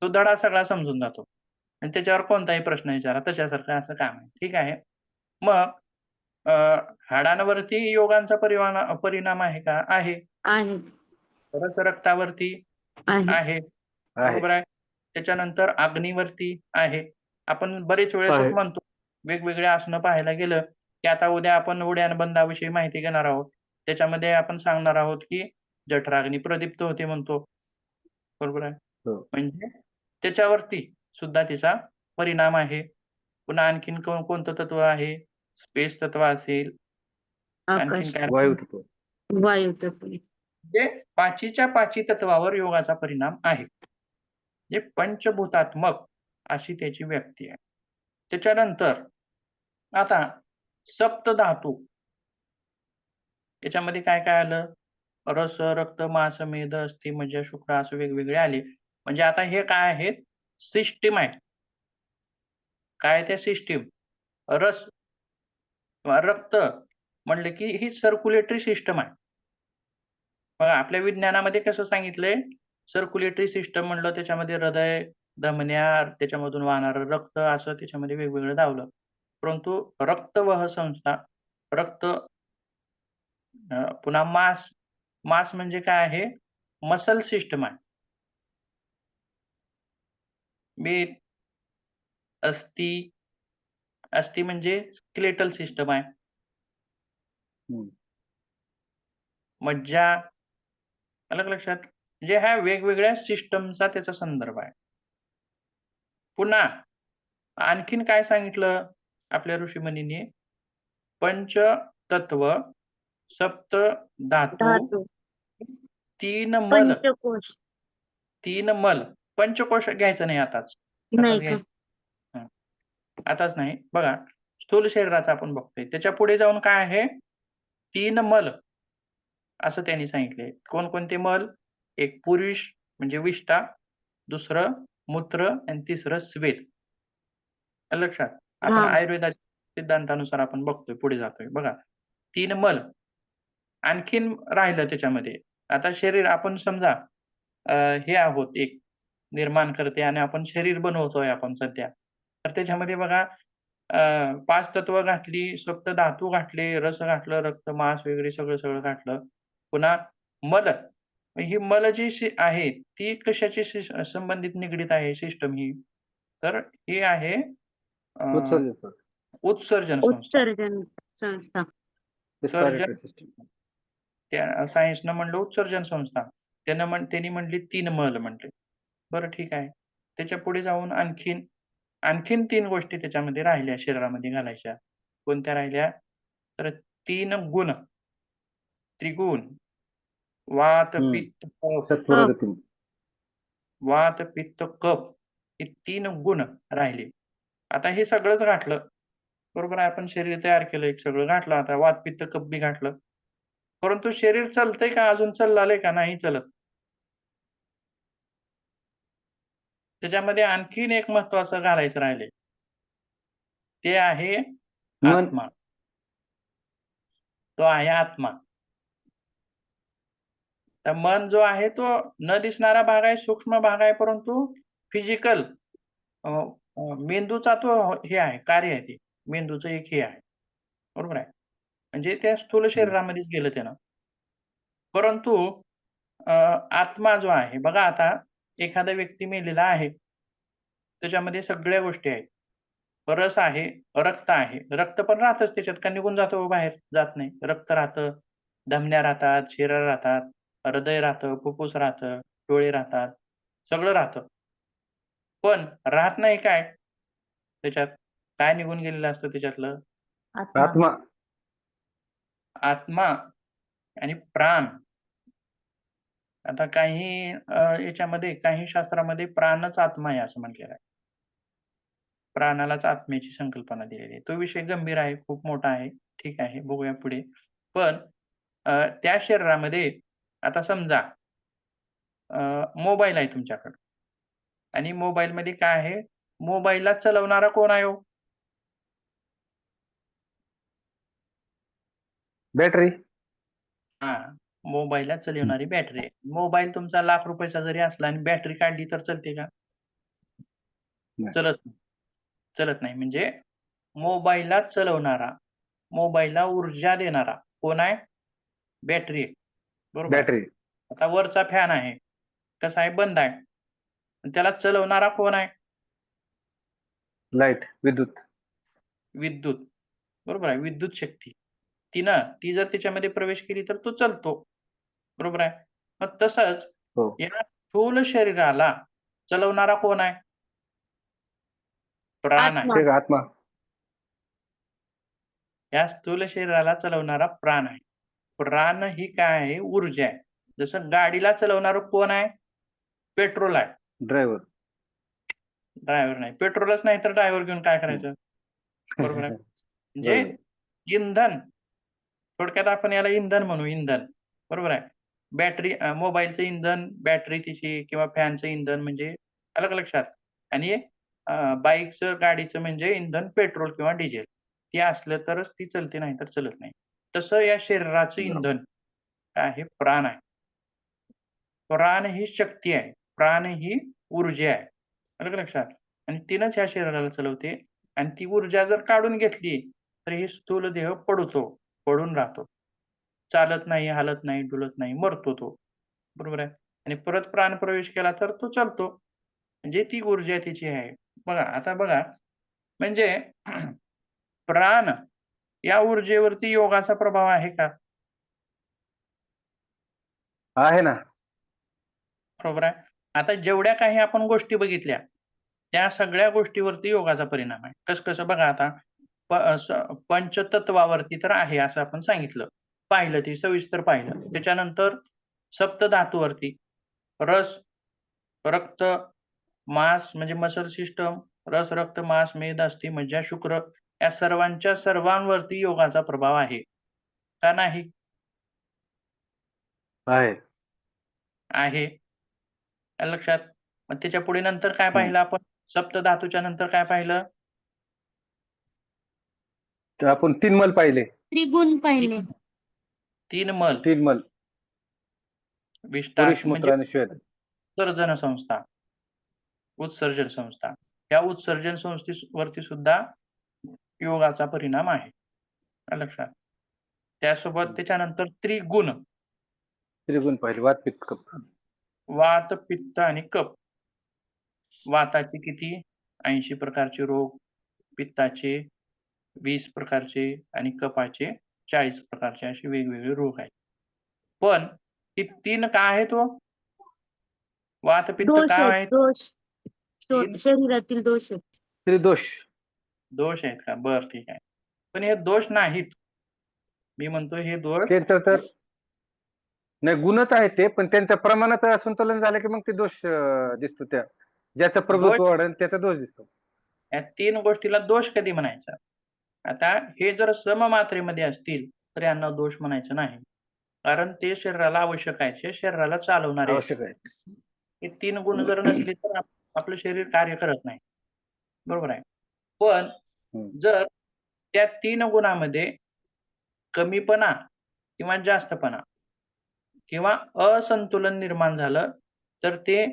तो धडा सगळा समजून जातो. आणि त्याच्यावर कोणताही प्रश्न विचारा तशासारखं असं काम आहे. ठीक आहे. मग अ, हाडांवरती योगांचा परिणाम आहे का? आहे. आहे रक्तावरती आहे आहे. आहे. बरोबर आहे. त्याच्यानंतर अग्नीवरती आहे. आपण बरेच वेळेस आहे. म्हणतो, वेगवेगळे आसनं पाहायला गेलं, की आता उद्या आपण उड्डाणबंदाविषयी माहिती घेणार आहोत. त्याच्यामध्ये आपण सांगणार आहोत, की जठराग्नी प्रदीप्त होते म्हणतो. बरोबर आहे. हो. म्हणजे त्याच्यावरती सुद्धा तिचा परिणाम आहे. पुन्हा आणखीन कोणतं तत्व आहे? स्पेस तत्व असेल, आणखीन आकाश, काय वायू तत्व. वायू तत्व. म्हणजे पाचीच्या पाची तत्वावर योगाचा परिणाम आहे. जे पंचभूतात्मक अशी त्याची व्याप्ती आहे. त्याच्यानंतर आता सप्तधातू याच्यामध्ये काय आलं? रस, रक्त, मांस, मेद, अस्थी, मज्जा, शुक्र असं वेगवेगळे आले. म्हणजे आता हे काय आहेत? सिस्टम आहे. काय ते सिस्टम? रस किंवा रक्त म्हणलं की ही सर्क्युलेटरी सिस्टम आहे. बघा आपल्या विज्ञानामध्ये कसं सांगितलंय, सर्क्युलेटरी सिस्टम म्हणलं त्याच्यामध्ये हृदय, धमन्या, त्याच्यामधून वाहणारं रक्त असं त्याच्यामध्ये वेगवेगळं दावलं. परंतु रक्तवह संस्था, रक्त पुन्हा मास म्हणजे काय आहे? मसल सिस्टम आहे. मेद, अस्थी म्हणजे स्केलेटल सिस्टम आहे. हं. मज्जा, आलं का लक्षात? म्हणजे ह्या वेगवेगळ्या सिस्टमचा त्याचा संदर्भ आहे. पुन्हा आणखीन काय सांगितलं आपल्या ऋषीमुनींनी? पंचतत्व, सप्त धातू, धातू, 3 मल, पंचकोश. 3 मल. पंचकोश घ्यायचं नाही आताच. नाही आताच का? घ्यायचं. हं. आताच नाही. बघा स्थूल शरीराचं आपण बघतोय. त्याच्या पुढे जाऊन काय आहे? 3 मल असं त्यांनी सांगितलंय. कोणकोणते मल? एक पुरुष म्हणजे विष्ठा, दुसरं मूत्र आणि तिसरं स्वेद. आलं लक्षात? आपण हा आयुर्वेदाच्या सिद्धांतानुसार आपण बघतोय, पुढे जातोय. बघा 3 मल. आणखीन राहिलं त्याच्यामध्ये. आता शरीर आपण समजा हे आहोत एक निर्माणकर्ते आणि आपण शरीर बनवतोय आपण सध्या. तर त्याच्यामध्ये बघा 5 तत्व घातली, सप्तधातू घातले, रस घातलं, रक्त, मांस वगैरे सगळं घातलं. पुन्हा मल. ही मल जी आहे ती कशाची संबंधित निगडीत आहे सिस्टम ही? तर ही आहे उत्सर्जन. उत्सर्जन संस्था. उत्सर्जन संस्था. Respiratory system. त्या सायन्सनं म्हणलं उत्सर्जन संस्था. त्यांनी म्हणली 3 मल म्हटले. बरं ठीक आहे. त्याच्या पुढे जाऊन आणखीन 3 गोष्टी त्याच्यामध्ये राहिल्या शरीरामध्ये घालायच्या. कोणत्या राहिल्या? तर 3 गुण. त्रिगुण. वात, पित्त, कफ. सत्वरजतम. वात, पित्त, कफ हे 3 गुण राहिले. आता हे सगळंच गाठलं. बरोबर आहे. आपण शरीर तयार केलं, एक सगळं गाठलं. आता वात, पित्त, कफ बी गाठलं. परंतु शरीर चालतंय का? अजून चाललंय का? नाही चालत. त्याच्यामध्ये आणखीन एक महत्त्वाचं घालायचं राहिले. ते आहे मन. आत्मा. तो आहे आत्मा. तर मन जो आहे तो न दिसणारा भाग आहे, सूक्ष्म भाग आहे, परंतु फिजिकल मेंदूचा तो हे आहे, कार्य आहे ते. मेंदूचं एक हे आहे. बरोबर आहे. म्हणजे त्या स्थूल शरीरामध्येच गेलं त्यानं. परंतु आत्मा जो आहे बघा, आता एखादा व्यक्ती मेलेला आहे. त्याच्यामध्ये सगळ्या गोष्टी आहेत. रस आहे, रक्त आहे. रक्त पण राहतच त्याच्यात, का निघून जातं बाहेर? जात नाही. रक्त राहतं, धमन्या राहतात, शिरा राहतात, हृदय राहतं, फुफ्फुस राहतं, डोळे राहतात, सगळं राहतं. पण राहत नाही काय त्याच्यात? काय निघून गेलेलं असतं त्याच्यातलं? आत्मा. आत्मा आणि प्राण. आता काही याच्यामध्ये काही शास्त्रामध्ये प्राणच आत्मा आहे असं म्हटलेलं आहे. प्राणालाच आत्म्याची संकल्पना दिलेली आहे. तो विषय गंभीर आहे, खूप मोठा आहे. ठीक आहे, बघूया पुढे. पण त्या शरीरामध्ये आता समजा मोबाईल आहे तुमच्याकडे आणि मोबाईलमध्ये काय आहे? मोबाईलला चालवणारा कोण आहे हो? बॅटरी. हां, मोबाईलला चालवणारी बॅटरी आहे. मोबाईल तुमचा लाख रुपयाचा जरी असला आणि बॅटरी काढली तर चालते का? नाही. चलत नाही. म्हणजे मोबाईलला चालवणारा, मोबाईलला ऊर्जा देणारा कोण आहे? बॅटरी आहे. बरोबर आहे. बॅटरी. आता वरचा फॅन आहे. कसा आहे? बंद आहे. आणि त्याला चालवणारा कोण आहे? लाईट. विद्युत. विद्युत. बरोबर आहे. विद्युत शक्ती. ती जर त्याच्यामध्ये प्रवेश केली तर तो चालतो. बरोबर आहे. मग तसंच हो. या स्थूल शरीराला चालवणारा कोण आहे? प्राण आहे. आत्मा. ते आत्मा. या स्थूल शरीराला चालवणारा प्राण आहे. प्राण ही काय आहे? ऊर्जा आहे. जसं गाडीला चालवणारं कोण आहे? पेट्रोल आहे. ड्रायव्हर. ड्रायव्हर नाही. पेट्रोलच नाही तर ड्रायव्हर घेऊन काय करायचं? बरोबर आहे. म्हणजे बरोबर. इंधन. थोडक्यात आपण याला इंधन म्हणू, इंधन. बरोबर आहे. बॅटरी मोबाईलचं इंधन, बॅटरी तिची किंवा फॅनचं इंधन म्हणजे आलं का लक्षात? आणि बाईकचं, गाडीचं म्हणजे इंधन पेट्रोल किंवा डिझेल. ते असलं तरच ती चालते, नाही तर चालत नाही. तसं या शरीराचं बरोबर. इंधन काय आहे? प्राण आहे. प्राण ही शक्ती आहे. प्राण ही ऊर्जा आहे. आलं का लक्षात? आणि तिनंच ह्या शरीराला चालवते आणि ती ऊर्जा जर काढून घेतली, तर हे स्थूल देह पडून राहतो. चालत नाही, हालत नाही, डुलत नाही, मरतो तो. बरोबर आहे. आणि परत प्राण प्रवेश केला तर तो चालतो. म्हणजे ती ऊर्जा त्याची आहे. बघा, आता बघा म्हणजे प्राण या ऊर्जेवरती योगाचा प्रभाव आहे का? आहे ना. बरोबर आहे. आता जेवढ्या काही आपण गोष्टी बघितल्या, त्या सगळ्या गोष्टीवरती योगाचा परिणाम आहे. कसं बघा आता पंचतत्वावरती तर आहे असं आपण सांगितलं. पाहिलं ते सविस्तर पाहिलं. त्याच्यानंतर सप्तधातूवरती रस, रक्त, मांस म्हणजे मसल सिस्टम, रस, रक्त, मांस, मेद, अस्थी, मज्जा, शुक्र या सर्वांवरती योगाचा प्रभाव आहे. का नाही? आहे. आहे. आलं लक्षात? मग त्याच्या पुढे नंतर काय पाहिलं आपण? सप्तधातूच्या नंतर काय पाहिलं? तर आपण 3 मल पाहिले. त्रिगुण पाहिले. 3 मल. 3 मल. विष्टा पुरुष, मूत्र म्हणजे आणि श्वेत. उत्सर्जन संस्था, उत्सर्जन संस्था. या उत्सर्जन संस्थेवरती सुद्धा योगाचा परिणाम आहे. आलं लक्षात? त्यासोबत त्याच्यानंतर त्रिगुण, त्रिगुण पाहिले. वात, पित्त, कफ. वात, पित्त आणि कफ. वाताचे किती? 80 प्रकारचे रोग, पित्ताचे 20 प्रकारचे आणि कफाचे 40 प्रकारचे असे वेगवेगळे रोग आहेत. पण हे 3 काय आहेत हो? वात, पित्त दोष काय आहेत, आहेत? दोष. 3 शरीरातील दोष आहेत. त्रिदोष. दोष आहेत का? बरं ठीक आहे. पण हे दोष नाहीत. मी म्हणतो हे दोष त्यांचं तर नाही, गुणच आहे ते, पण त्यांच्या प्रमाणात असंतुलन झालं की मग ते दोष दिसतो त्या ज्याचं प्रभुत्व दोष वाढेल त्याचा दोष दिसतो. या 3 गोष्टीला दोष कधी म्हणायचा? आता हे जर सममात्रेमध्ये असतील तर यांना दोष म्हणायचं नाही. कारण ते शरीराला आवश्यक आहेत. हे शरीराला चालवणारे आहेत. आवश्यक आहे. हे 3 गुण जर नसले तर आपलं शरीर कार्य करत नाही. बरोबर आहे. पण हम्म. जर त्या 3 गुणामध्ये कमीपणा किंवा जास्तपणा किंवा असंतुलन निर्माण झालं, तर ते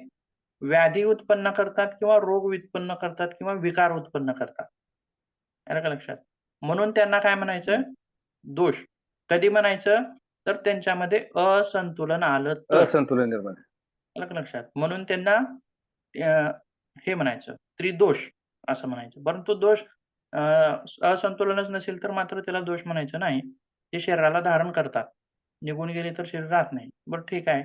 व्याधी उत्पन्न करतात किंवा रोग उत्पन्न करतात किंवा विकार उत्पन्न करतात. आलं का लक्षात? म्हणून त्यांना काय म्हणायचं? दोष. कधी म्हणायचं? तर त्यांच्यामध्ये असंतुलन आलं तर. असंतुलन निर्माण. आलं का लक्षात? म्हणून त्यांना अ, हे म्हणायचं त्रिदोष असं म्हणायचं. परंतु दोष अ, असंतुलनच नसेल तर मात्र त्याला दोष म्हणायचं नाही. ते शरीराला धारण करतात. निघून गेले तर शरीर राहत नाही. बरं ठीक आहे.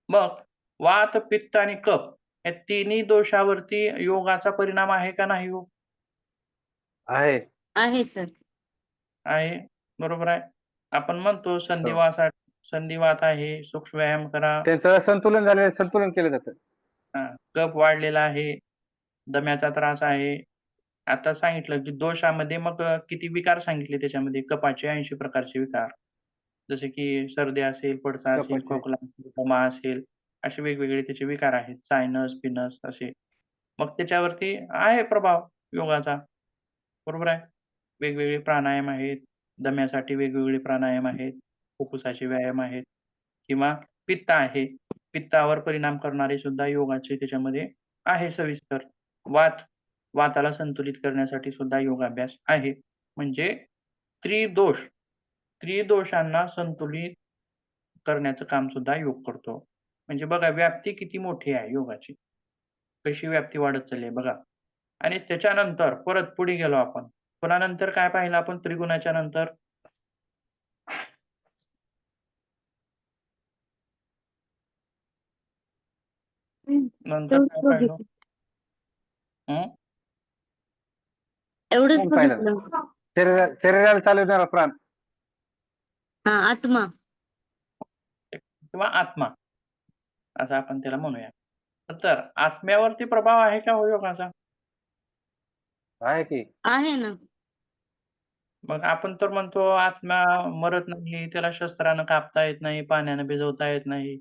मग वात, पित्त आणि कफ या तिन्ही दोषावरती योगाचा परिणाम आहे का नाही हो? आहे. आहे सर. आहे. बरोबर आहे. आपण म्हणतो हो. संधिवात आहे, सूक्ष्म व्यायाम करा. त्यांचं असंतुलन झालेलं संतुलन केलं जातं. कफ वाढलेला आहे, दम्याचा त्रास आहे. आता सांगितलं की दोषामध्ये मग किती विकार सांगितले त्याच्यामध्ये कफाचे 80 प्रकारचे विकार. जसे की सर्दी असेल, पडसा असेल, कफाचे. खोकला असेल, दमा असेल, असे वेगवेगळे त्याचे विकार आहेत. सायनस, बिनस असे. मग त्याच्यावरती आहे प्रभाव योगाचा. बरोबर आहे. वेगवेगळे प्राणायाम आहेत. दम्यासाठी वेगवेगळे प्राणायाम आहेत. फुफ्फुसाचे व्यायाम आहेत किंवा पित्त आहे. पित्तावर परिणाम करणारे सुद्धा योगाचे त्याच्यामध्ये आहे सविस्तर. वाताला संतुलित करण्यासाठी सुद्धा योगाभ्यास आहे. म्हणजे त्रिदोष, त्रिदोषांना संतुलित करण्याचं काम सुद्धा योग करतो. म्हणजे बघा व्याप्ती किती मोठी आहे योगाची. कशी व्याप्ती वाढत चालली आहे बघा. आणि त्याच्यानंतर परत पुढे गेलो आपण. पुन्हा नंतर काय पाहिलं आपण त्रिगुणाच्या नंतर? नंतर तेवढंच काय पाहिलं? बघितलं. हं? एवढंच कोण पाहिलं? बघितलं. शरीराला चालवणारा प्राण. हा, आत्मा. किंवा आत्मा असं आपण त्याला म्हणूया. तर आत्म्यावरती प्रभाव आहे का हो योगाचा? आहे की. आहे ना. मग आपण तर म्हणतो आत्मा मरत नाही, त्याला शस्त्रानं कापता येत नाही, पाण्यानं भिजवता येत नाही,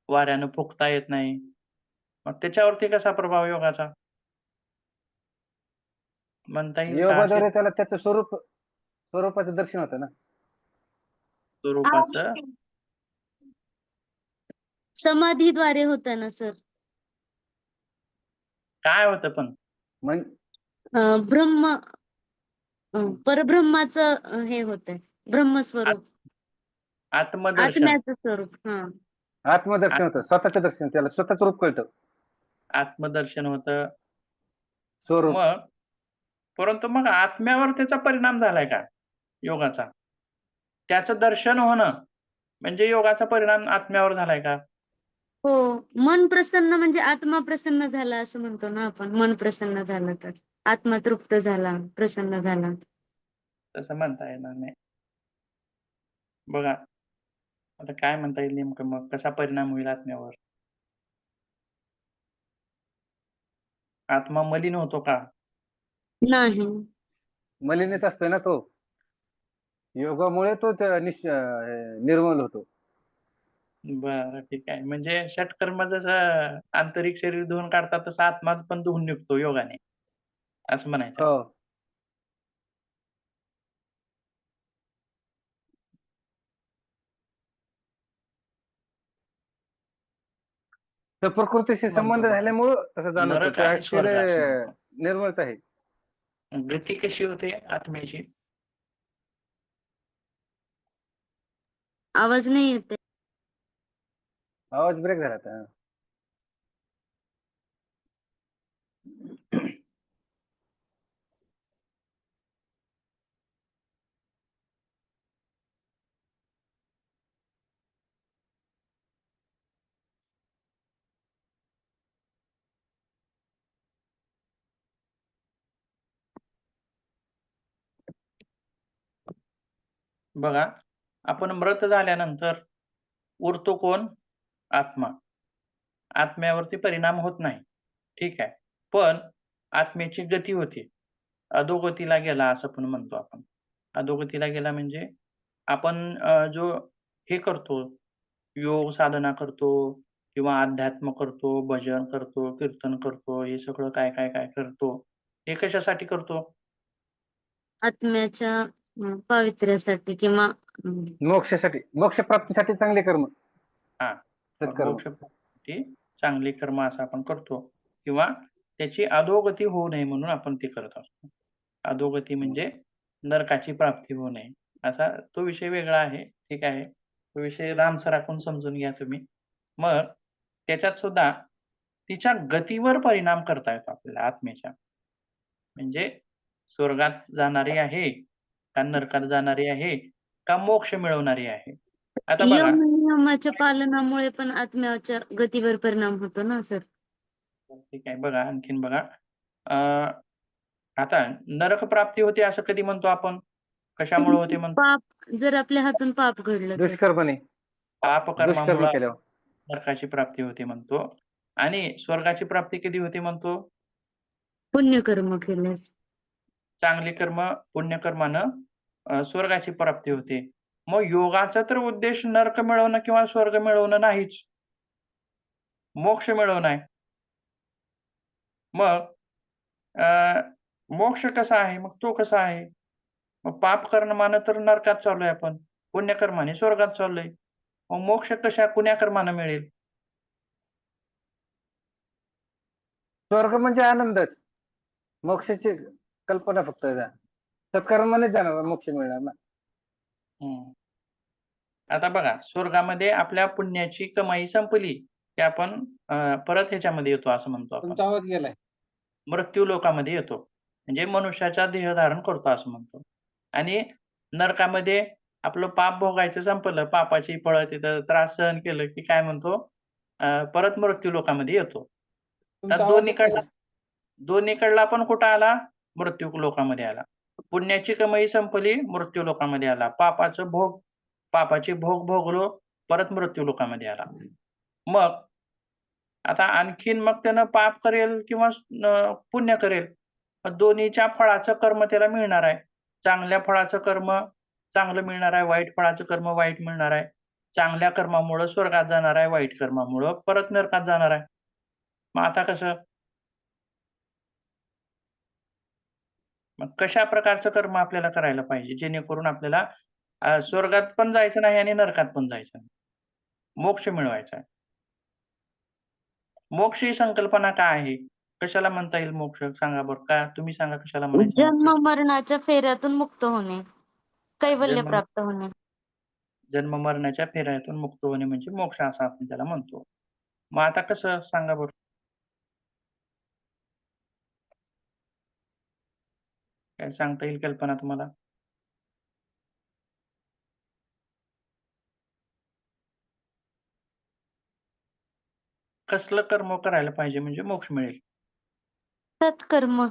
वाऱ्यानं फुंकता येत नाही. मग त्याच्यावरती कसा प्रभाव योगाचा? म्हणता येईल का असेल योगाद्वारे त्याला त्याचं स्वरूपाचं दर्शन होतं ना. स्वरूपाचं? समाधीद्वारे होतं ना सर. काय होतं पण? म्हण ब्रह्म परब्रह्माचं हे होतंय. ब्रह्मस्वरूप. आत्मदर्शन. आत्म्याचं स्वरूप. हा. आत्मदर्शन होतं. स्वतःचं दर्शन. त्याला स्वतःच रूप कळतं. आत्मदर्शन होतं. स्वरूप. मग परंतु मग आत्म्यावर त्याचा परिणाम झालाय का योगाचा? त्याचं दर्शन होणं म्हणजे योगाचा परिणाम आत्म्यावर झालाय का? हो. मन प्रसन्न म्हणजे आत्मा प्रसन्न झाला असं म्हणतो ना आपण. मन प्रसन्न झालं तर. आत्मा तृप्त झाला, प्रसन्न झाला. तसं म्हणता येणार नाही. बघा, आता काय म्हणता येईल नेमकं मग कसा परिणाम होईल आत्म्यावर? आत्मा मलिन होतो का? नाही. मलिनीच असतोय ना तो. योगामुळे तो निर्मल होतो. बरं ठीक आहे. म्हणजे षटकर्म जसं आंतरिक शरीर धुवून काढतात तसा आत्मा पण धुवून निघतो योगाने, असं म्हणायचं. हो. तर प्रकृतीशी संबंध म्हणतो बघा. झाल्यामुळं तसं जाणवतं. नरक ते आणि ऍक्च्युअली स्वर्ग असं म्हणतो. निर्मळच आहे. गती कशी होते आत्म्याची? आवाज नाही येत. आवाज ब्रेक झाला आता. बघा, आपण मृत झाल्यानंतर उरतो कोण? आत्मा. आत्म्यावरती परिणाम होत नाही. ठीक आहे. पण आत्म्याची गती होते. अधोगतीला गेला असं पण म्हणतो आपण. अधोगतीला गेला म्हणजे आपण जो हे करतो, योग साधना करतो किंवा अध्यात्म करतो, भजन करतो, कीर्तन करतो, हे सगळं काय करतो. हे कशासाठी करतो? आत्म्याच्या पावित्र्यासाठी किंवा मोक्षासाठी, मोक्ष प्राप्तीसाठी चांगले कर्म, हां. सत्कर्म. मोक्षप्राप्तीसाठी चांगली कर्म असं आपण करतो किंवा त्याची अधोगती होऊ नये म्हणून आपण ते करत असतो. अधोगती म्हणजे नरकाची प्राप्ती होऊ नये. असा तो विषय वेगळा आहे. ठीक आहे. तो विषय रामसराकून समजून घ्या तुम्ही. मग त्याच्यात सुद्धा तिच्या गतीवर परिणाम करता येतो आपल्याला आत्म्याच्या. म्हणजे स्वर्गात जाणारी आहे, का नरकात जाणारी आहे, का मोक्ष मिळवणारी आहे. आता बघा नियमाच्या पालनामुळे पण आत्म्याच्या गतीवर परिणाम होतो ना सर. ठीक आहे. बघा आणखीन बघा. अ, आता नरक प्राप्ती होते असं कधी म्हणतो आपण? कशामुळे होते म्हणतो? पाप जर आपल्या हातून पाप घडलं तर. दुष्कर्मने, दुष्कर्म पापकर्मामुळं केल्यावर. नरकाची प्राप्ती होते म्हणतो आणि स्वर्गाची प्राप्ती कधी होते म्हणतो? पुण्यकर्म केल्यास. चांगले कर्म, पुण्यकर्मानं स्वर्गाची प्राप्ती होते. मग योगाचा तर उद्देश नरक मिळवणं किंवा स्वर्ग मिळवणं नाहीच. मोक्ष मिळवणं आहे. मग मोक्ष कसा आहे? मग तो कसा आहे? मग पाप कर्मानं तर नरकात चाललोय आपण. पुण्यकर्माने स्वर्गात चाललोय. मग मोक्ष कुण्या कर्मानं मिळेल? स्वर्ग म्हणजे आनंदच. मोक्षाची कल्पना फक्त सत्कर्मानेच जाणार, मोक्ष मिळणार ना. हं. आता बघा स्वर्गामध्ये आपल्या पुण्याची कमाई संपली, की आपण परत ह्याच्यामध्ये येतो असं म्हणतो आपण. तुमचा आवाज गेलाय. मृत्यू लोकामध्ये येतो. म्हणजे मनुष्याचा देह धारण करतो असं म्हणतो. आणि नरकामध्ये आपलं पाप भोगायचं संपलं, पापाची फळं तिथं त्रास सहन केलं, की काय म्हणतो परत मृत्यू लोकामध्ये येतो. तर दोन्हीकडला पण कुठं आला? मृत्यू लोकामध्ये आला. पुण्याची कमाई संपली, मृत्यू लोकामध्ये आला. पापाचे भोग भोगलो, परत मृत्यू लोकामध्ये आला. मग आता आणखीन मग त्यानं पाप करेल किंवा पुण्य करेल. मग दोन्हीच्या फळाचं कर्म त्याला मिळणार आहे. चांगल्या फळाचं कर्म चांगलं मिळणार आहे, वाईट फळाचं कर्म वाईट मिळणार आहे. चांगल्या कर्मामुळं स्वर्गात जाणार आहे, वाईट कर्मामुळं परत नरकात जाणार आहे. मग आता कसं? मग कशा प्रकारचं कर्म आपल्याला करायला पाहिजे, जेणेकरून आपल्याला स्वर्गात पण जायचं नाही आणि नरकात पण जायचं नाही. मोक्ष मिळवायचा आहे. मोक्ष ही संकल्पना काय आहे? कशाला म्हणता येईल मोक्ष? सांगा बरं. का तुम्ही सांगा कशाला म्हणायचं जन्म मोक्ष? मरणाच्या फेऱ्यातून मुक्त होणे. कैवल्य जन्म प्राप्त होणे. जन्म मरणाच्या फेऱ्यातून मुक्त होणे म्हणजे मोक्ष असं आपण त्याला म्हणतो. मग आता कसं सांगा बरं? काय सांगता येईल कल्पना तुम्हाला? कसलं कर्म करायला पाहिजे म्हणजे मोक्ष मिळेल? सत्कर्म,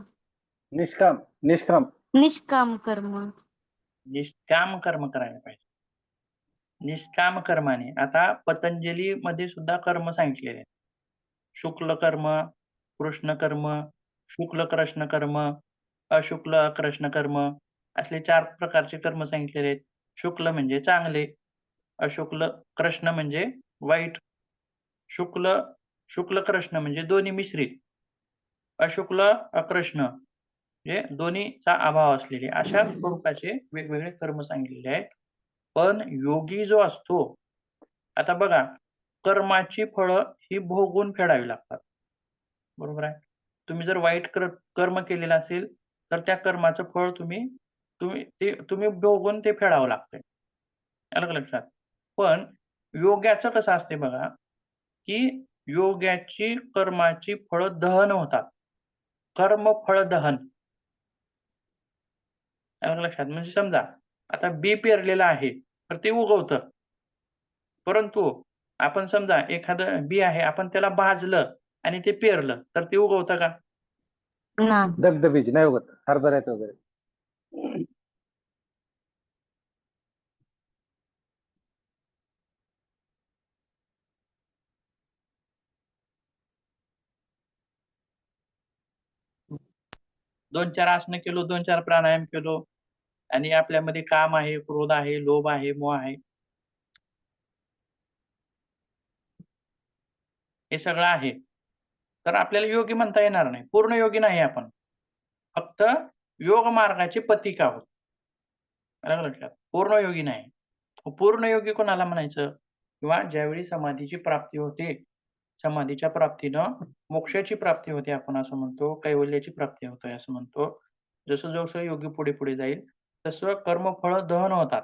निष्काम, निष्काम. निष्काम कर्म. निष्काम कर्म करायला पाहिजे. निष्काम कर्माने आता पतंजलीमध्ये सुद्धा कर्म सांगितलेले आहेत. शुक्ल कर्म, कृष्ण कर्म, शुक्ल कृष्ण कर्म, अशुक्ल अकृष्ण कर्म असले 4 प्रकारचे कर्म सांगितलेले आहेत. शुक्ल म्हणजे चांगले, अशुक्ल कृष्ण म्हणजे वाईट, शुक्ल शुक्ल कृष्ण म्हणजे दोन्ही मिश्रित, अशुक्ल अकृष्ण म्हणजे दोन्हीचा अभाव असलेले अशा स्वरूपाचे वेगवेगळे कर्म सांगितलेले आहेत. पण योगी जो असतो, आता बघा कर्माची फळं ही भोगून फेडावी लागतात. बरोबर आहे. तुम्ही जर वाईट कर्म केलेलं असेल, तर त्या कर्माचं फळ तुम्ही भोगून ते फेडावं लागतंय. आलं का लक्षात? पण योग्याचं कसं असते बघा, की योग्याची कर्माची फळं दहन होतात. कर्मफळ दहन. आलं का लक्षात? म्हणजे समजा आता बी पेरलेलं आहे, तर ते उगवतं. परंतु आपण समजा एखादं बी आहे, आपण त्याला भाजलं आणि ते पेरलं, तर ते उगवतं का? नाही. दगदबीज नाही उगत, हरभऱ्याचं वगैरे. 2-4 आसनं केलो, 2-4 प्राणायाम केलो आणि आपल्यामध्ये काम आहे, क्रोध आहे, लोभ आहे, मोह आहे. हे सगळं आहे. तर आपल्याला योगी म्हणता येणार नाही. पूर्ण योगी नाही आपण. फक्त योग मार्गाचे पथिक आहोत. आलं का लक्षात? पूर्ण योगी नाही. पूर्ण योगी कोणाला म्हणायचं? किंवा ज्यावेळी समाधीची प्राप्ती होते, समाधीच्या प्राप्तीनं मोक्षाची प्राप्ती होते आपण असं म्हणतो, कैवल्याची प्राप्ती होते असं म्हणतो. जसं-जसं योगी पुढे-पुढे जाईल, तसं कर्मफळं दहन होतात.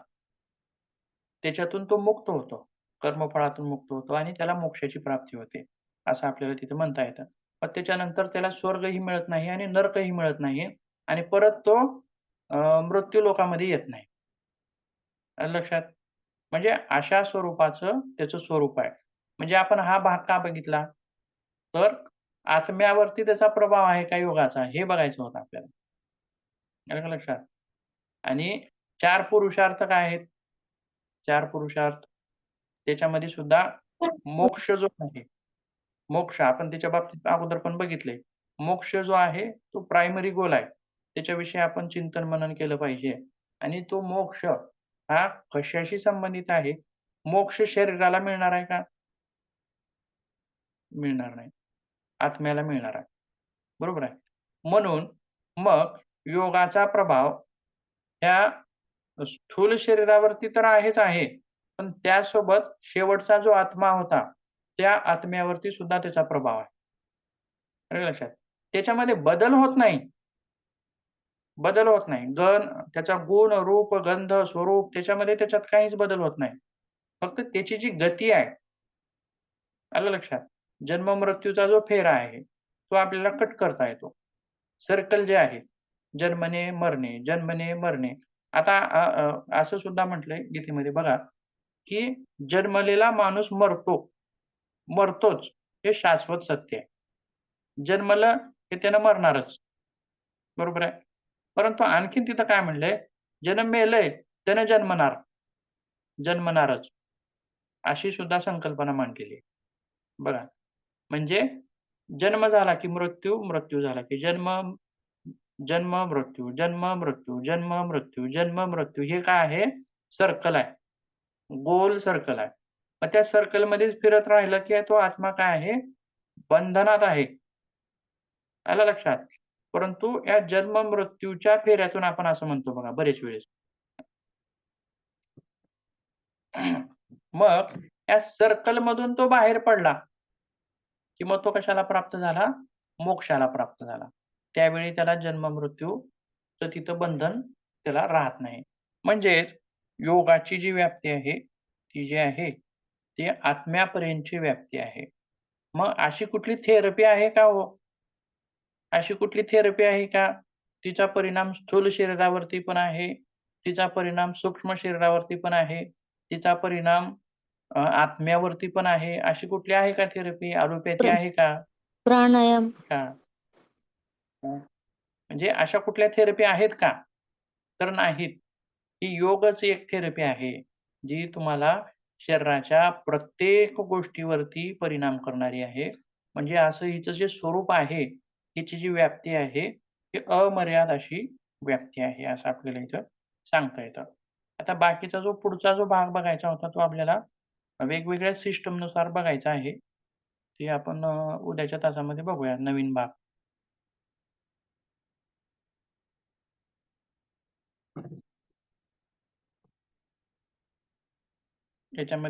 त्याच्यातून तो मुक्त होतो. कर्मफळातून मुक्त होतो आणि त्याला मोक्षाची प्राप्ती होते, असं आपल्याला तिथं म्हणता येतं. मग त्याच्यानंतर त्याला स्वर्गही मिळत नाही आणि नरकही मिळत नाही आणि परत तो मृत्यू लोकामध्ये येत नाही. आलं लक्षात? म्हणजे अशा स्वरूपाचं त्याचं स्वरूप आहे. म्हणजे आपण हा भाग का बघितला? तर आत्म्यावरती त्याचा प्रभाव आहे का योगाचा हे बघायचं होतं आपल्याला. आलं का लक्षात? आणि 4 पुरुषार्थ काय आहेत? 4 पुरुषार्थ त्याच्यामध्ये सुद्धा मोक्ष जो आहे, मोक्ष आपण त्याच्या बाबतीत अगोदर पण बघितलंय. मोक्ष जो आहे तो प्रायमरी गोल आहे. त्याच्याविषयी आपण चिंतन मनन केलं पाहिजे आणि तो मोक्ष हा कशाशी संबंधित आहे? मोक्ष शरीराला मिळणार आहे का? मिळणार नाही. आत्म्याला मिळणार आहे. बरोबर आहे. म्हणून मग योगाचा प्रभाव ह्या स्थूल शरीरावरती तर आहेच आहे. पण त्यासोबत शेवटचा जो आत्मा होता, त्या आत्म्यावरती सुद्धा त्याचा प्रभाव आहे. आलं लक्षात? त्याच्यामध्ये बदल होत नाही. बदल होत नाही. त्याचा गुण, रूप, गंध, स्वरूप त्याच्यात काहीच बदल होत नाही. फक्त त्याची जी गती आहे, आलं लक्षात? जन्म-मृत्यूचा जो फेरा आहे, तो आपल्याला कट करता येतो. सर्कल जे आहे, जन्मणे, मरणे, जन्मणे, मरणे. आता असं सुद्धा म्हटलंय गीतेमध्ये बघा, की जन्मलेला माणूस मरतोच. हे शाश्वत सत्य आहे. जन्मलं की त्यानं मरणारच. बरोबर आहे. परंतु आणखीन तिथं काय म्हणलंय, ज्यानं मेलंय त्यानं जन्मणारच. अशी सुद्धा संकल्पना मांडलेली आहे. बघा, म्हणजे जन्म झाला की मृत्यू, मृत्यू झाला की जन्म, जन्म, मृत्यू, जन्म, मृत्यू, जन्म, मृत्यू, जन्म, मृत्यू हे काय आहे? सर्कल आहे. गोल सर्कल आहे. मग त्या सर्कलमध्येच फिरत राहिलं की तो आत्मा काय आहे? बंधनात आहे. आलं लक्षात? परंतु या जन्म-मृत्यूच्या फेऱ्यातून आपण असं म्हणतो बघा बरेच वेळेस. मग या सर्कलमधून तो बाहेर पडला, की मग तो कशाला प्राप्त झाला? मोक्षाला प्राप्त झाला. त्यावेळी त्याला जन्म-मृत्यूचं तिथं बंधन त्याला राहत नाही. म्हणजेच योगाची जी व्याप्ती आहे, ती जी आहे, ती आत्म्यापर्यंतची व्याप्ती आहे. मग अशी कुठली थेरपी आहे का हो? अशी कुठली थेरपी आहे का? तिचा परिणाम स्थूल शरीरावरती पण आहे, तिचा परिणाम सूक्ष्म शरीरावरती पण आहे, तिचा परिणाम आत्म्यावरती पण आहे. अशी कुठली आहे का थेरपी? ॲलोपॅथी आहे का? प्राणायाम. का? म्हणजे अशा कुठल्या थेरपी आहेत का? तर नाहीत. ही योगच एक थेरपी आहे, जी तुम्हाला शरीराच्या प्रत्येक गोष्टीवरती परिणाम करणारी आहे. म्हणजे असं हिचं जे स्वरूप आहे, हिची जी व्याप्ती आहे, ती अमर्याद अशी व्याप्ती आहे, असं आपल्याला इथं सांगता येतं. आता बाकीचा पुढचा जो भाग बघायचा होता, तो आपल्याला वेगवेगळ्या सिस्टमनुसार बघायचा आहे. ते आपण उद्याच्या तासामध्ये बघूया नवीन भाग. त्याच्यामध्ये